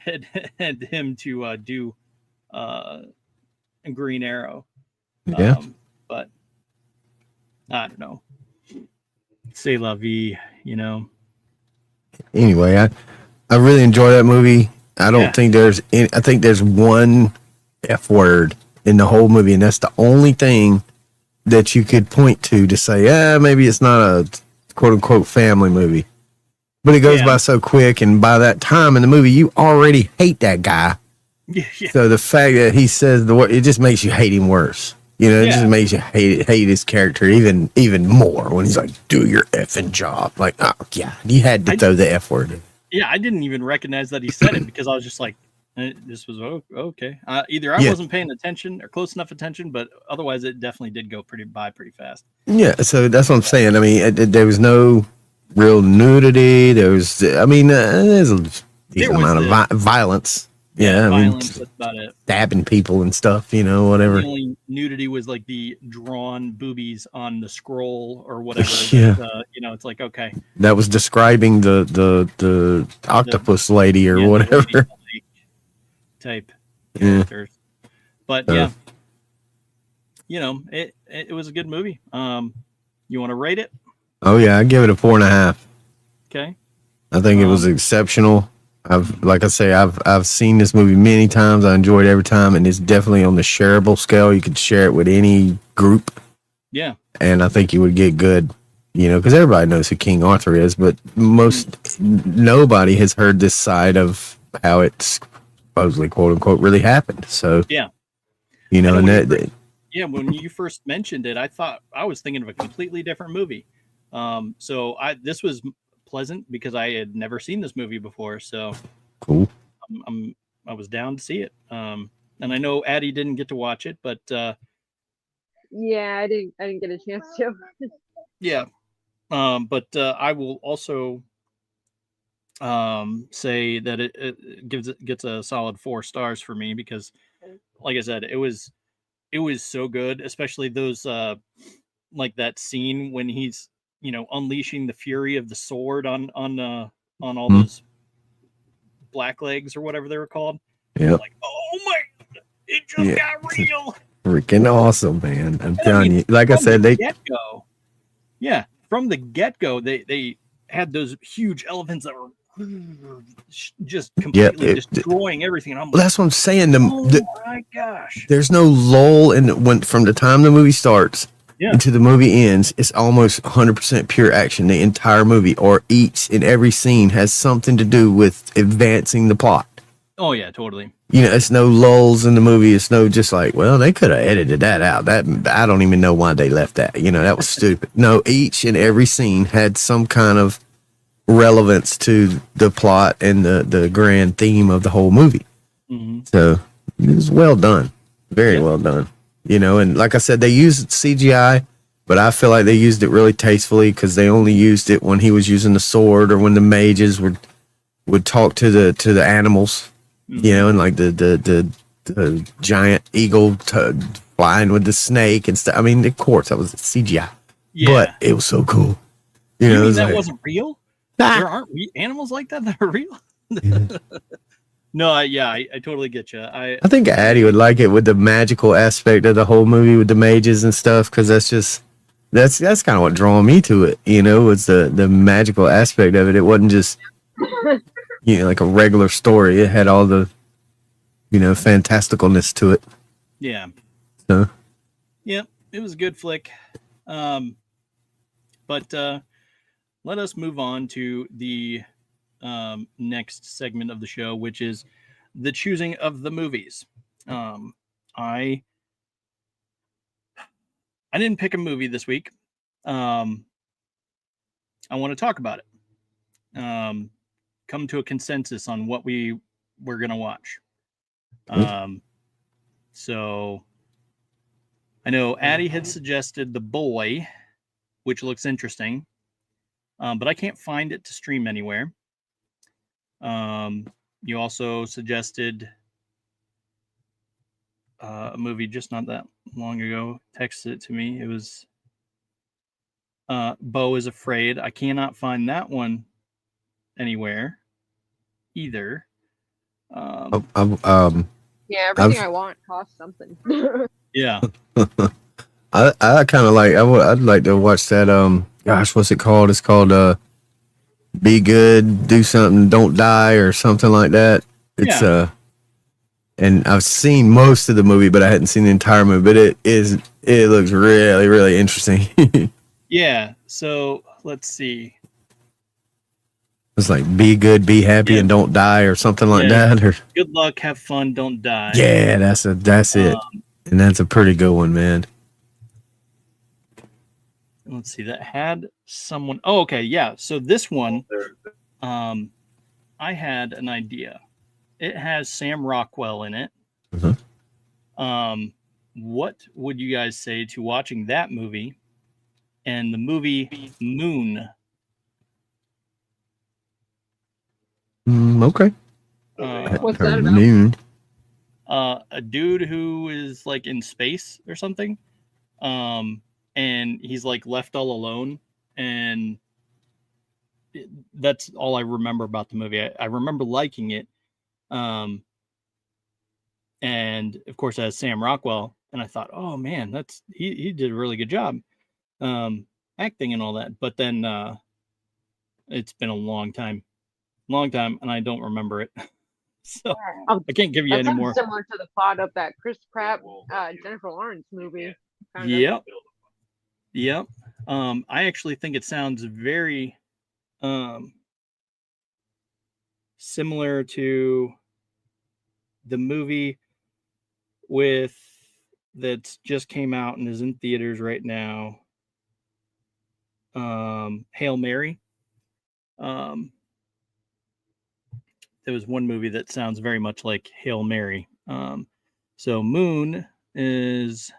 him to do a Green Arrow. Yeah. But I don't know. C'est la vie, Anyway, I really enjoy that movie. I don't think there's I think there's one F word in the whole movie, and that's the only thing that you could point to say, maybe it's not a quote unquote family movie. But it goes by so quick, and by that time in the movie, you already hate that guy. Yeah. So the fact that he says the word, it just makes you hate him worse. It just makes you hate his character even more when he's like, "Do your effing job." Like, oh yeah, you had to throw the F word in. Yeah, I didn't even recognize that he said it, because I was just like, this was okay. Either I wasn't paying attention or close enough attention, but otherwise it definitely did go pretty fast. Yeah, so that's what I'm saying. I mean, there was no real nudity. There's a decent amount of violence. Yeah, violence, that's about it. Stabbing people and stuff, whatever. The only nudity was like the drawn boobies on the scroll or whatever. It's like, okay. That was describing the octopus lady or whatever. Type characters. But it was a good movie. You want to rate it? Oh yeah, I give it a 4.5. Okay. I think it was exceptional. I've seen this movie many times. I enjoyed it every time, and it's definitely on the shareable scale. You could share it with any group, Yeah. And I think you would get good, because everybody knows who King Arthur is, but nobody has heard this side of how it's supposedly, quote unquote, really happened. So, yeah, and when you first mentioned it, I thought I was thinking of a completely different movie. So this was pleasant because I had never seen this movie before. So cool. I was down to see it. And I know Addie didn't get to watch it, but yeah, I didn't get a chance to. yeah. But I will also say that it gets a solid 4 stars for me because, like I said, it was so good, especially those like that scene when he's unleashing the fury of the sword on all those black legs or whatever they were called. Yeah. Like, oh my, it just got real. Freaking awesome, man. I'm telling you. Like I said, from the get-go, they had those huge elephants that were just completely destroying everything. And I'm that's what I'm saying. My gosh. There's no lull from the time the movie starts until the movie ends. It's almost 100% pure action. The entire movie, or each and every scene, has something to do with advancing the plot. Oh yeah, totally. It's no lulls in the movie. It's no just like, well, they could have edited that out. That I don't even know why they left that. That was stupid. No, each and every scene had some kind of relevance to the plot and the grand theme of the whole movie. Mm-hmm. So it was well done. Very well done. And like I said, they used CGI, but I feel like they used it really tastefully because they only used it when he was using the sword or when the mages would talk to the animals. And like the giant eagle flying with the snake and stuff. I mean, of course, that was CGI, but it was so cool. You mean that wasn't real? There aren't animals like that are real? No, I totally get you. I think Addie would like it with the magical aspect of the whole movie with the mages and stuff, because that's kind of what drew me to it. Was the magical aspect of it. It wasn't just like a regular story. It had all the fantasticalness to it. Yeah. So. Yeah, it was a good flick. But let us move on to the next segment of the show, which is the choosing of the movies. I didn't pick a movie this week. I want to talk about it. Come to a consensus on what we're going to watch. So I know Addie had suggested The Boy, which looks interesting. But I can't find it to stream anywhere. You also suggested a movie just not that long ago. Texted it to me. It was Beau is Afraid. I cannot find that one anywhere either. Yeah, everything I want costs something. Yeah. I kind of like. I'd like to watch that. Gosh, what's it called? It's called Be Good, Do Something, Don't Die, or something like that. It's and I've seen most of the movie, but I hadn't seen the entire movie. But it looks really, really interesting. Yeah. So let's see. It's like Be Good, Be Happy, and Don't Die, or something like that. Or Good Luck, Have Fun, Don't Die. Yeah, that's it. And that's a pretty good one, man. Let's see, that had someone. Oh, okay, yeah. So this one, I had an idea. It has Sam Rockwell in it. Mm-hmm. What would you guys say to watching that movie and the movie Moon? Okay. What's that about? Moon. A dude who is like in space or something. And he's like left all alone, and that's all I remember about the movie. I remember liking it, and of course it has Sam Rockwell, and I thought, oh man, he did a really good job, acting and all that. But then it's been a long time, and I don't remember it, so I can't give you any more. Similar to the plot of that Chris Pratt, Jennifer Lawrence movie. Yep. Yep. I actually think it sounds very similar to the movie with that just came out and is in theaters right now. Hail Mary. There was one movie that sounds very much like Hail Mary. So Moon is,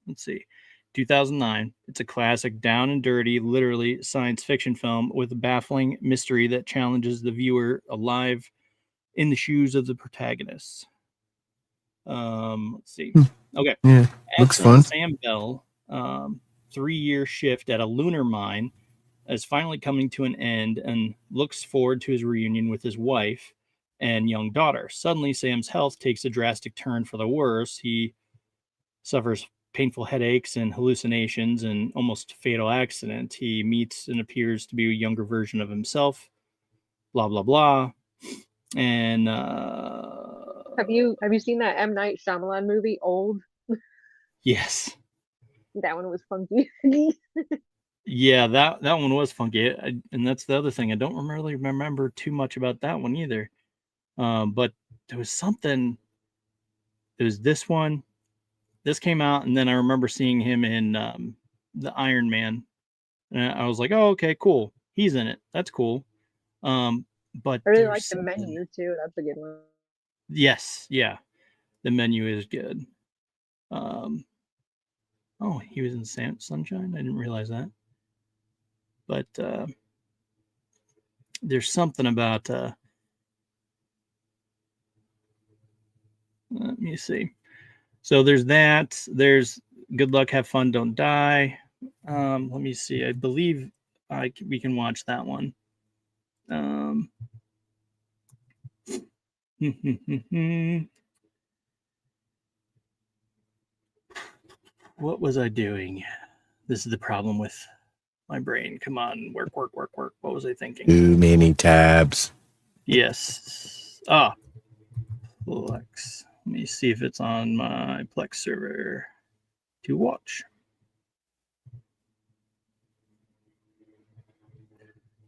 let's see, 2009. It's a classic, down and dirty, literally science fiction film with a baffling mystery that challenges the viewer alive in the shoes of the protagonists. Let's see. Okay. Yeah, looks fun. Sam Bell, 3-year shift at a lunar mine is finally coming to an end and looks forward to his reunion with his wife and young daughter. Suddenly, Sam's health takes a drastic turn for the worse. He suffers painful headaches and hallucinations and almost fatal accident. He meets and appears to be a younger version of himself. Blah blah blah. And have you seen that M. Night Shyamalan movie, Old? Yes. That one was funky. Yeah, that one was funky, and that's the other thing. I don't really remember too much about that one either. But there was something. There was this one. This came out, and then I remember seeing him in the Iron Man, and I was like, "Oh, okay, cool. He's in it. That's cool." But I really like The Menu too. That's a good one. Yes, yeah, The Menu is good. Oh, he was in Sunshine. I didn't realize that. But there's something about. Let me see. So there's that. There's Good Luck, Have Fun, Don't Die. Let me see. I believe we can watch that one. What was I doing? This is the problem with my brain. Come on, work. What was I thinking? Too many tabs. Yes. Plex. Let me see if it's on my Plex server to watch.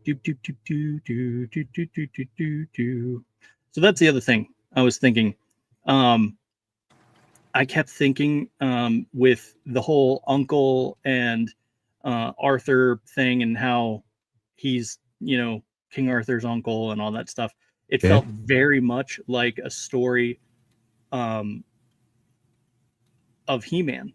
So that's the other thing I was thinking. I kept thinking with the whole uncle and Arthur thing and how he's, King Arthur's uncle and all that stuff. It felt very much like a story of He-Man.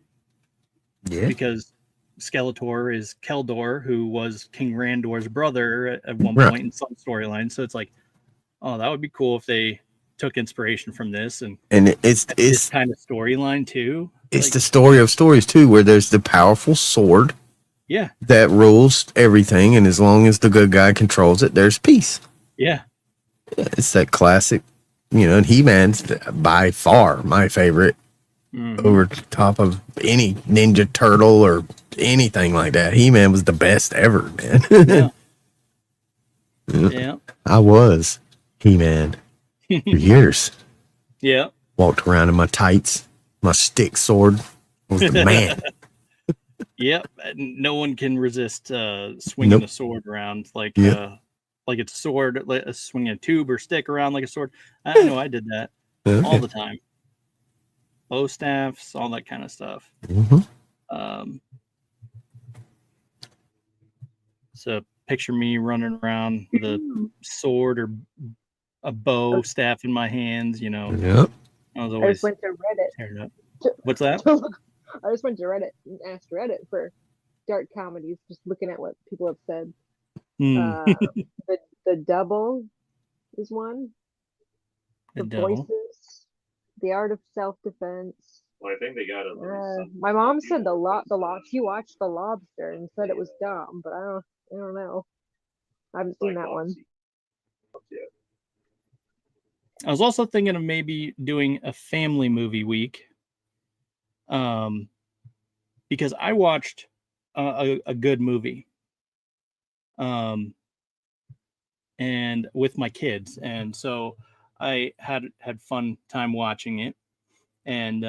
Yeah. Because Skeletor is Keldor, who was King Randor's brother at one point in some storyline. So it's like, oh, that would be cool if they took inspiration from this and it's this kind of storyline too. It's like, the story of stories too, where there's the powerful sword, that rules everything, and as long as the good guy controls it, there's peace. Yeah, it's that classic, and He-Man's by far my favorite, over top of any Ninja Turtle or anything like that. He-Man was the best ever, man. Yeah, I was He-Man for years. Yeah, walked around in my tights, my stick sword. I was the man. Yep, no one can resist swinging a sword around like it's a sword, like swinging a tube or stick around like a sword. I know I did that all the time. Bow staffs, all that kind of stuff. So picture me running around with a sword or a bow staff in my hands, I was always. I just went to Reddit. What's that? I just went to Reddit and asked Reddit for dark comedies, just looking at what people have said. The Double is one. The Voices, The Art of Self-Defense. Well, I think they got it. My mom said the she watched The Lobster and said it was dumb, but I don't know. I haven't seen that one. I was also thinking of maybe doing a family movie week. Because I watched a good movie. And with my kids. And so I had fun time watching it. And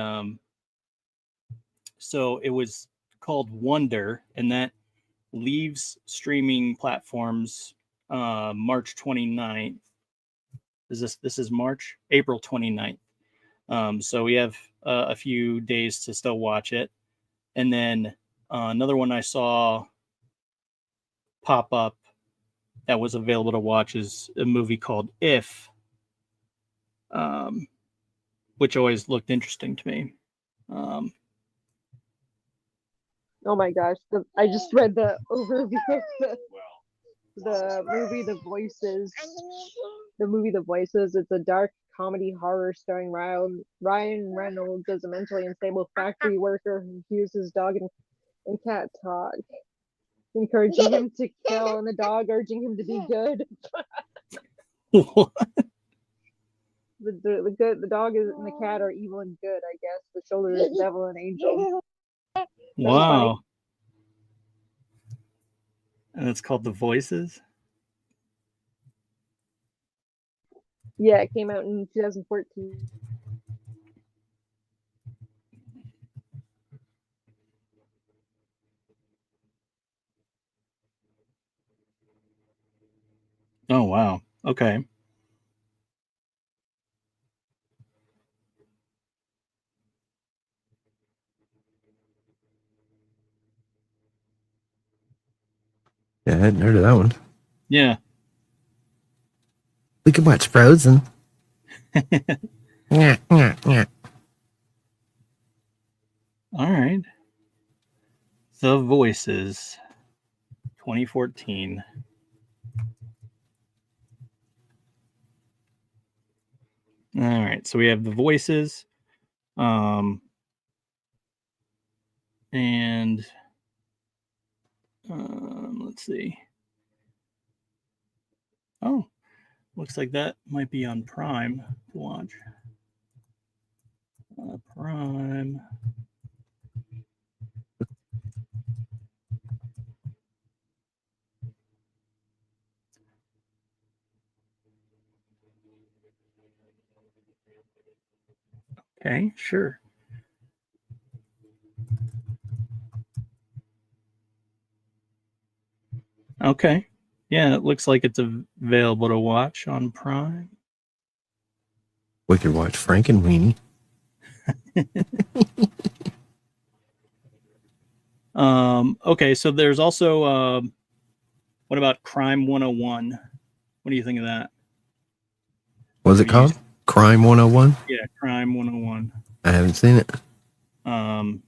so it was called Wonder, and that leaves streaming platforms March 29th. This is March? April 29th. So we have a few days to still watch it. And then another one I saw pop up that was available to watch is a movie called If, which always looked interesting to me. Oh my gosh, I just read the overview of the movie The Voices. The movie The Voices. It's a dark comedy horror starring Ryan Reynolds as a mentally unstable factory worker who hears his dog and cat talk, encouraging him to kill, and the dog urging him to be good. What? The dog and the cat are evil and good, I guess. The shoulder is devil and angel. Wow. And it's called The Voices? Yeah, it came out in 2014. Oh, wow. Okay. Yeah, I hadn't heard of that one. Yeah. We could watch Frozen. Yeah. All right. The Voices, 2014. All right. So we have The Voices. And let's see. Oh, looks like that might be on Prime to watch. Prime. Okay, sure. Okay. Yeah, it looks like it's available to watch on Prime. We could watch Frank and Weenie. Okay, so there's also what about Crime 101? What do you think of that? What's it called? Crime 101? Yeah, Crime 101. I haven't seen it. And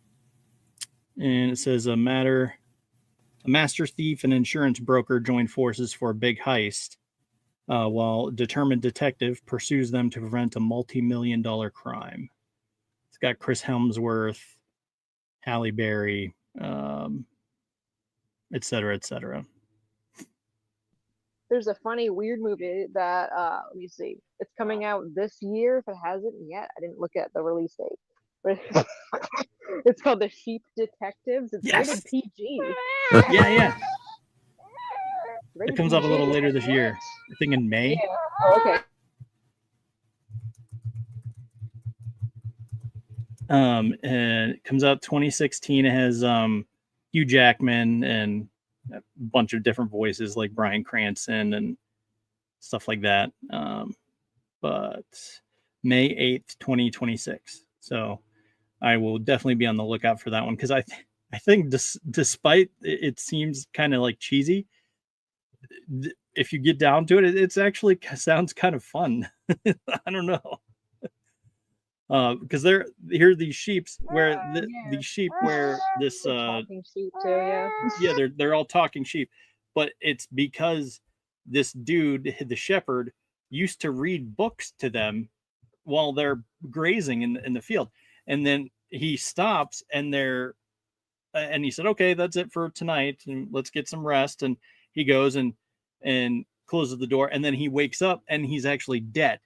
it says a master thief and insurance broker join forces for a big heist, while a determined detective pursues them to prevent a multi-million-dollar crime. It's got Chris Hemsworth, Halle Berry, et cetera, et cetera. There's a funny, weird movie that, let me see. It's coming out this year, if it hasn't yet. I didn't look at the release date. But it's called The Sheep Detectives. It's rated PG. Yeah. It comes out a little later this year. I think in May. Yeah. Oh, okay. And it comes out 2016. It has Hugh Jackman and a bunch of different voices like Bryan Cranston and stuff like that. But May 8th, 2026. So I will definitely be on the lookout for that one, because I think despite it seems kind of like cheesy, if you get down to it, it's actually sounds kind of fun. I don't know. Because here are these sheeps where these sheep where this talking sheep too, yeah, they're all talking sheep, but it's because this dude, the shepherd, used to read books to them while they're grazing in the field, and then he stops and he said, okay, that's it for tonight, and let's get some rest. And he goes and closes the door, and then he wakes up and he's actually dead.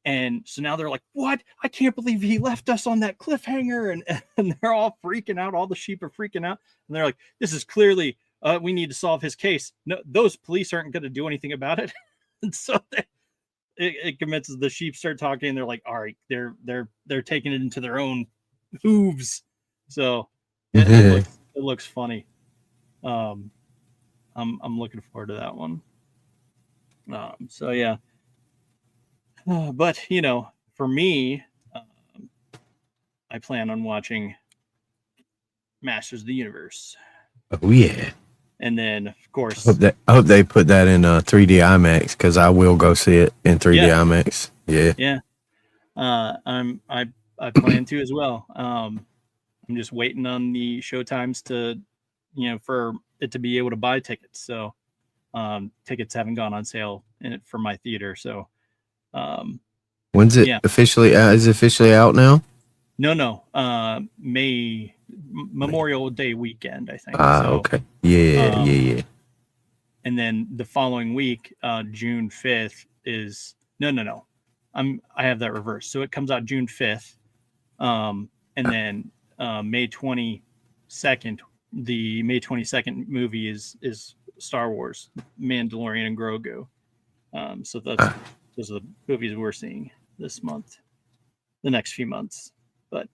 And so now they're like, what? I can't believe he left us on that cliffhanger. And they're all freaking out. All the sheep are freaking out. And they're like, this is clearly, we need to solve his case. No, those police aren't going to do anything about it. And so it commences, the sheep start talking, and they're like, all right, they're taking it into their own hooves. So it looks funny. I'm looking forward to that one. So yeah, but for me, I plan on watching Masters of the Universe. Oh yeah. And then, of course, I hope they put that in 3D IMAX because I will go see it in 3D IMAX. Yeah. Yeah. I plan to as well. I'm just waiting on the show times to, for it to be able to buy tickets. So, tickets haven't gone on sale for my theater. So, when's it officially? Is it officially out now? No. Memorial Day weekend, I think. Okay. Yeah. And then the following week, June 5th is no. I have that reversed. So it comes out June 5th. And then May 22nd, the May 22nd movie is Star Wars, Mandalorian and Grogu. So those are the movies we're seeing this month, the next few months. But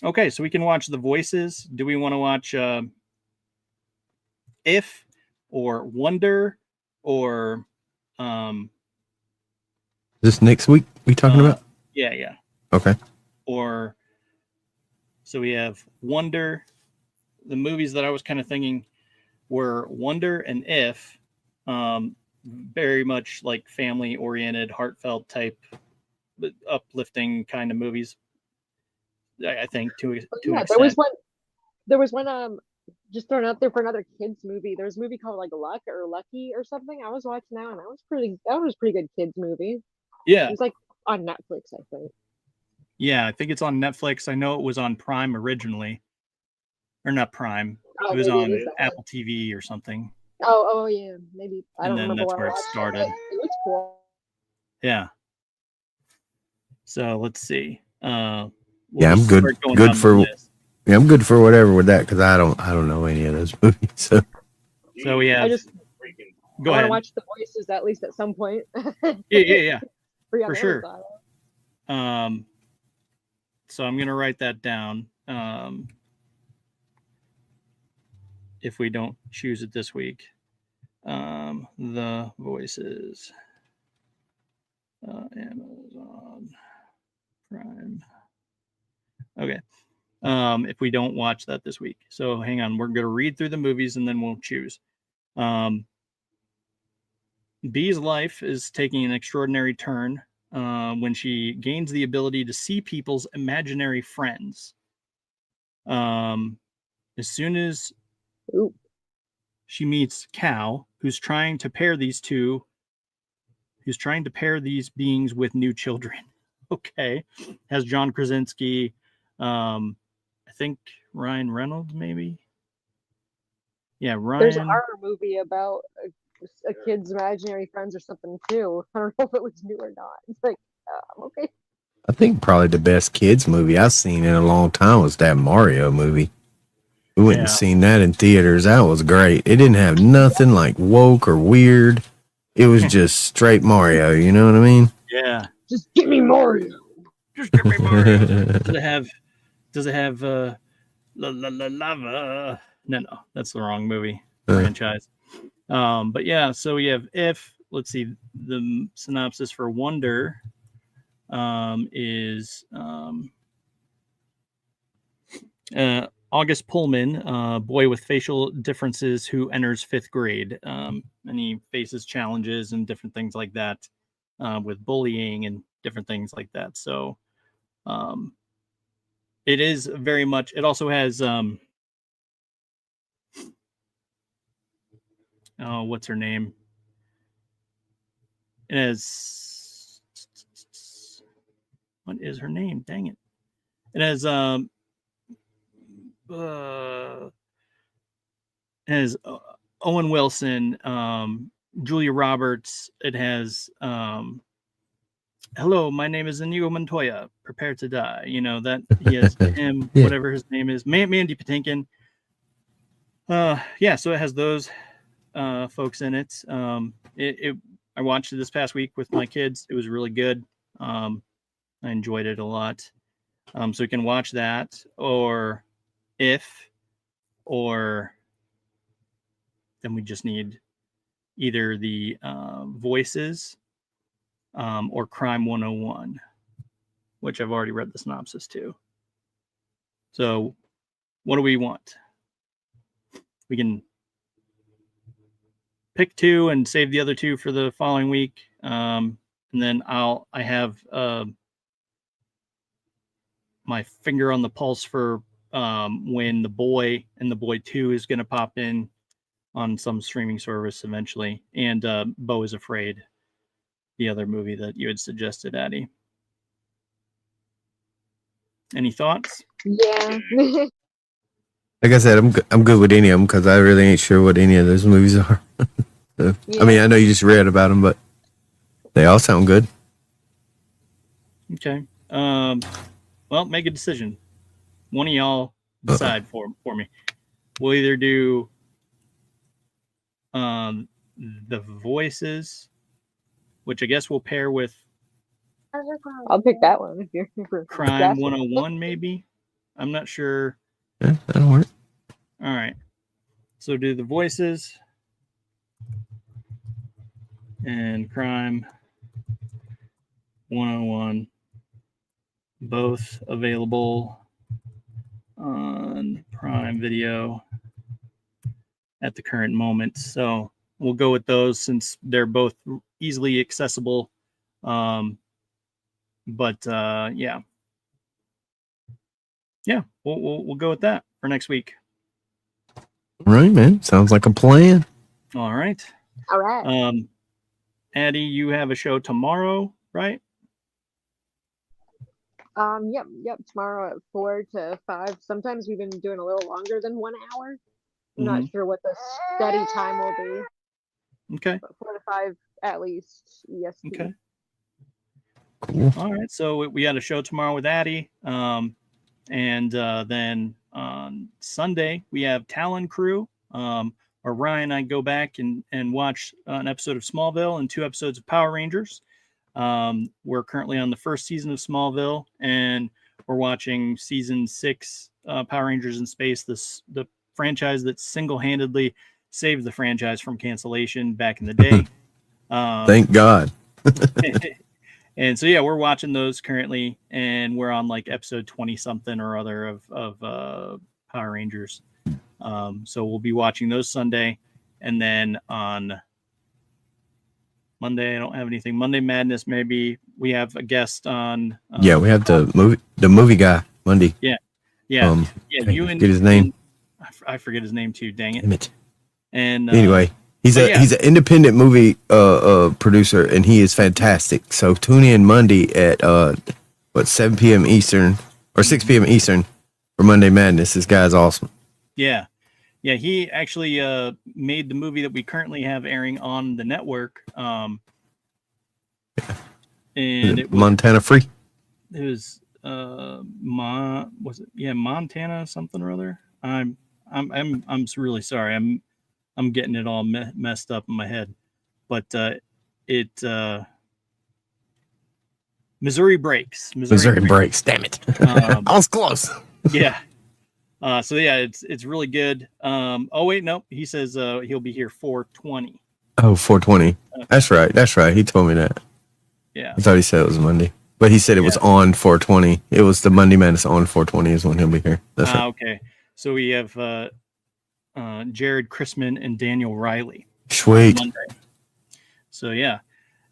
okay, so we can watch The Voices. Do we want to watch If or Wonder or this next week we talking about? Yeah. Okay. Or so we have Wonder. The movies that I was kind of thinking were Wonder and If, very much like family oriented, heartfelt type, uplifting kind of movies. I think to an extent. There was one just thrown out there for another kids movie. There was a movie called like Luck or Lucky or something. I was watching that and that was pretty good kids movie. Yeah. It was like on Netflix, I think. Yeah, I think it's on Netflix. I know it was on Prime originally. Or not Prime. It was on Apple TV or something. Oh yeah, maybe. I don't remember. And then that's where it started. It was cool. Yeah. So let's see. I'm good for I'm good for whatever with that because I don't know any of those movies. So we have. Go ahead. I want to watch The Voices at least at some point. Yeah. For sure. So I'm gonna write that down. If we don't choose it this week, The Voices, Amazon Prime. Okay. If we don't watch that this week. So hang on, we're going to read through the movies and then we'll choose. Bee's life is taking an extraordinary turn when she gains the ability to see people's imaginary friends. As soon as she meets Cal, who's trying to pair these beings with new children. Okay. Has John Krasinski, I think Ryan Reynolds, maybe. Yeah, Ryan. There's a horror movie about a kid's imaginary friends or something too. I don't know if it was new or not. It's like, okay. I think probably the best kids movie I've seen in a long time was that Mario movie. We went and seen that in theaters. That was great. It didn't have nothing like woke or weird. It was just straight Mario. You know what I mean? Yeah. Just give me Mario. Just give me Mario. Does it have lava? No, that's the wrong movie franchise. But yeah, so we have If. Let's see, the synopsis for Wonder is August Pullman, boy with facial differences who enters 5th grade, and he faces challenges and different things like that with bullying and different things like that. So it is very much. It also has what's her name? It has what is her name? Dang it! It has Owen Wilson, Julia Roberts. It has hello, my name is Inigo Montoya. Prepare to die. You know that he has him, whatever his name is, Mandy Patinkin. So it has those folks in it. I watched it this past week with my kids. It was really good. I enjoyed it a lot. So you can watch that, or If, or then we just need either the Voices or Crime 101, which I've already read the synopsis to. So what do we want? We can pick two and save the other two for the following week. And then I have my finger on the pulse for when The Boy and The Boy 2 is going to pop in on some streaming service eventually. And Beau is Afraid, the other movie that you had suggested, Addie. Any thoughts? Yeah. Like I said, I'm good with any of them because I really ain't sure what any of those movies are. So, Yeah. I mean, I know you just read about them, but they all sound good. Okay. Well, make a decision. One of y'all decide for me. We'll either do The Voices, which I guess we'll pair with I'll pick that one if you're for Crime 101, maybe. I'm not sure. Yeah, that'll work. All right. So do The Voices and Crime 101, both available on Prime Video at the current moment. So we'll go with those since they're both easily accessible. Yeah, we'll go with that for next week. All right, man. Sounds like a plan. All right. All right. Addie, you have a show tomorrow, right? Yep. Tomorrow at 4 to 5. Sometimes we've been doing a little longer than 1 hour. I'm not sure what the steady time will be. Okay. But 4 to 5 at least. EST. Okay. Cool. All right. So we got a show tomorrow with Addie. And then on Sunday, we have Talon Crew, where Ryan and I go back and watch an episode of Smallville and 2 episodes of Power Rangers. We're currently on the first season of Smallville, and we're watching season 6, Power Rangers in Space, the franchise that single-handedly saved the franchise from cancellation back in the day. Thank God. And so, yeah, we're watching those currently, and we're on like episode 20 something or other of Power Rangers. So we'll be watching those Sunday. And then on Monday, I don't have anything. Monday Madness, maybe we have a guest on. Yeah, we have the movie guy Monday. Yeah. You and get his name. I forget his name too. Dang it. Damn it. And anyway, he's an independent movie producer, and he is fantastic. So tune in Monday at 7 p.m. Eastern or 6 p.m. Eastern for Monday Madness. This guy's awesome. Yeah. He actually made the movie that we currently have airing on the network. And it was, Montana Free. It was Montana something or other. I'm really sorry. I'm getting it all messed up in my head, but Missouri Breaks. Missouri Breaks. Damn it! I was close. Yeah. So yeah, it's really good. Oh wait, no, he says he'll be here 4:20. Oh, 4:20. That's right. He told me that. Yeah. I thought he said it was Monday, but he said it was on 4:20. It was the Monday Madness on 4:20 is when he'll be here. That's right. Okay. So we have Jared Chrisman and Daniel Riley. Sweet. So yeah.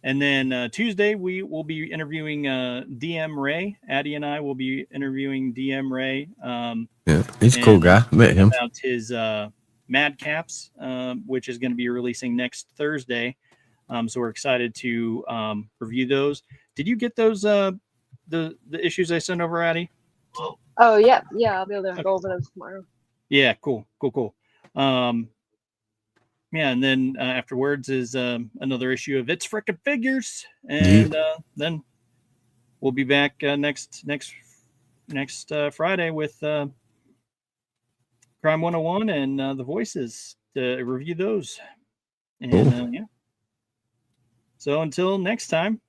And then Tuesday we will be interviewing DM Ray. Addie and I will be interviewing DM Ray. Yeah, he's a cool guy. I met him. About his Madcaps, which is going to be releasing next Thursday. So we're excited to review those. Did you get those the issues I sent over, Addie? Oh yeah, I'll be able to go over those tomorrow. Yeah, cool. Yeah, and then afterwards is another issue of It's Frickin' Figures, and then we'll be back next Friday with Crime 101 and The Voices to review those. And cool. Yeah. So until next time,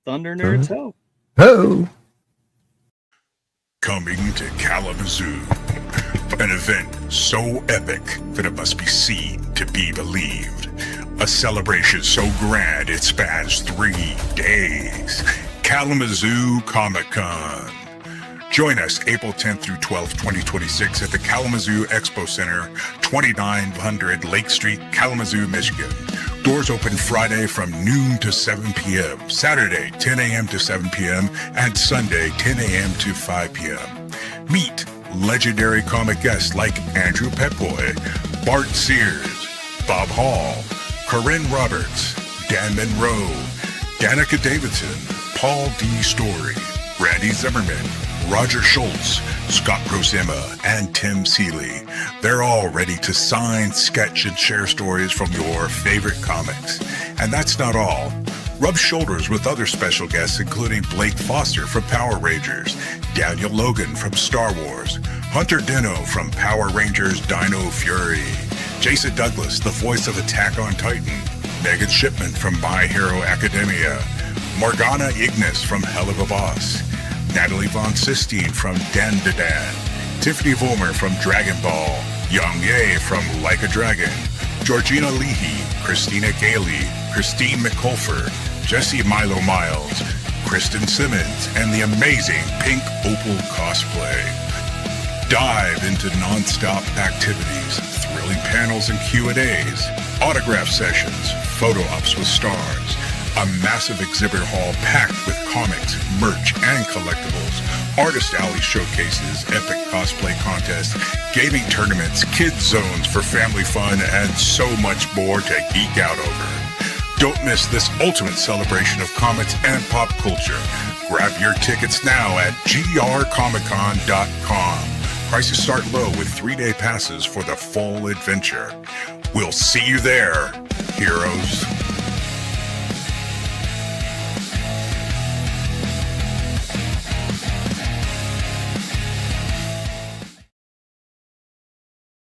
Thunder Nerds Ho. Ho. coming to Kalamazoo. An event so epic that it must be seen to be believed. A celebration so grand it spans 3 days. Kalamazoo Comic-Con. Join us April 10th through 12th, 2026 at the Kalamazoo Expo Center, 2900 Lake Street, Kalamazoo, Michigan. Doors open Friday from noon to 7 p.m., Saturday 10 a.m. to 7 p.m., and Sunday 10 a.m. to 5 p.m. Meet legendary comic guests like Andrew Petboy, Bart Sears, Bob Hall, Corinne Roberts, Dan Monroe, Danica Davidson, Paul D. Story, Randy Zimmerman, Roger Schultz, Scott Grosema, and Tim Seeley. They're all ready to sign, sketch, and share stories from your favorite comics. And that's not all. Rub shoulders with other special guests including Blake Foster from Power Rangers, Daniel Logan from Star Wars, Hunter Dino from Power Rangers Dino Fury, Jason Douglas, the voice of Attack on Titan, Megan Shipman from My Hero Academia, Morgana Ignis from Hell of a Boss, Natalie Von Sistine from Dan to Dan, Tiffany Vollmer from Dragon Ball, Young Ye from Like a Dragon, Georgina Leahy, Christina Gailey, Christine McCulfer, Jesse Milo Miles, Kristen Simmons, and the amazing Pink Opal cosplay. Dive into non-stop activities, thrilling panels and Q&As, autograph sessions, photo ops with stars, a massive exhibit hall packed with comics, merch, and collectibles, artist alley showcases, epic cosplay contests, gaming tournaments, kids zones for family fun, and so much more to geek out over. Don't miss this ultimate celebration of comics and pop culture. Grab your tickets now at grcomiccon.com. Prices start low with 3-day passes for the full adventure. We'll see you there, heroes.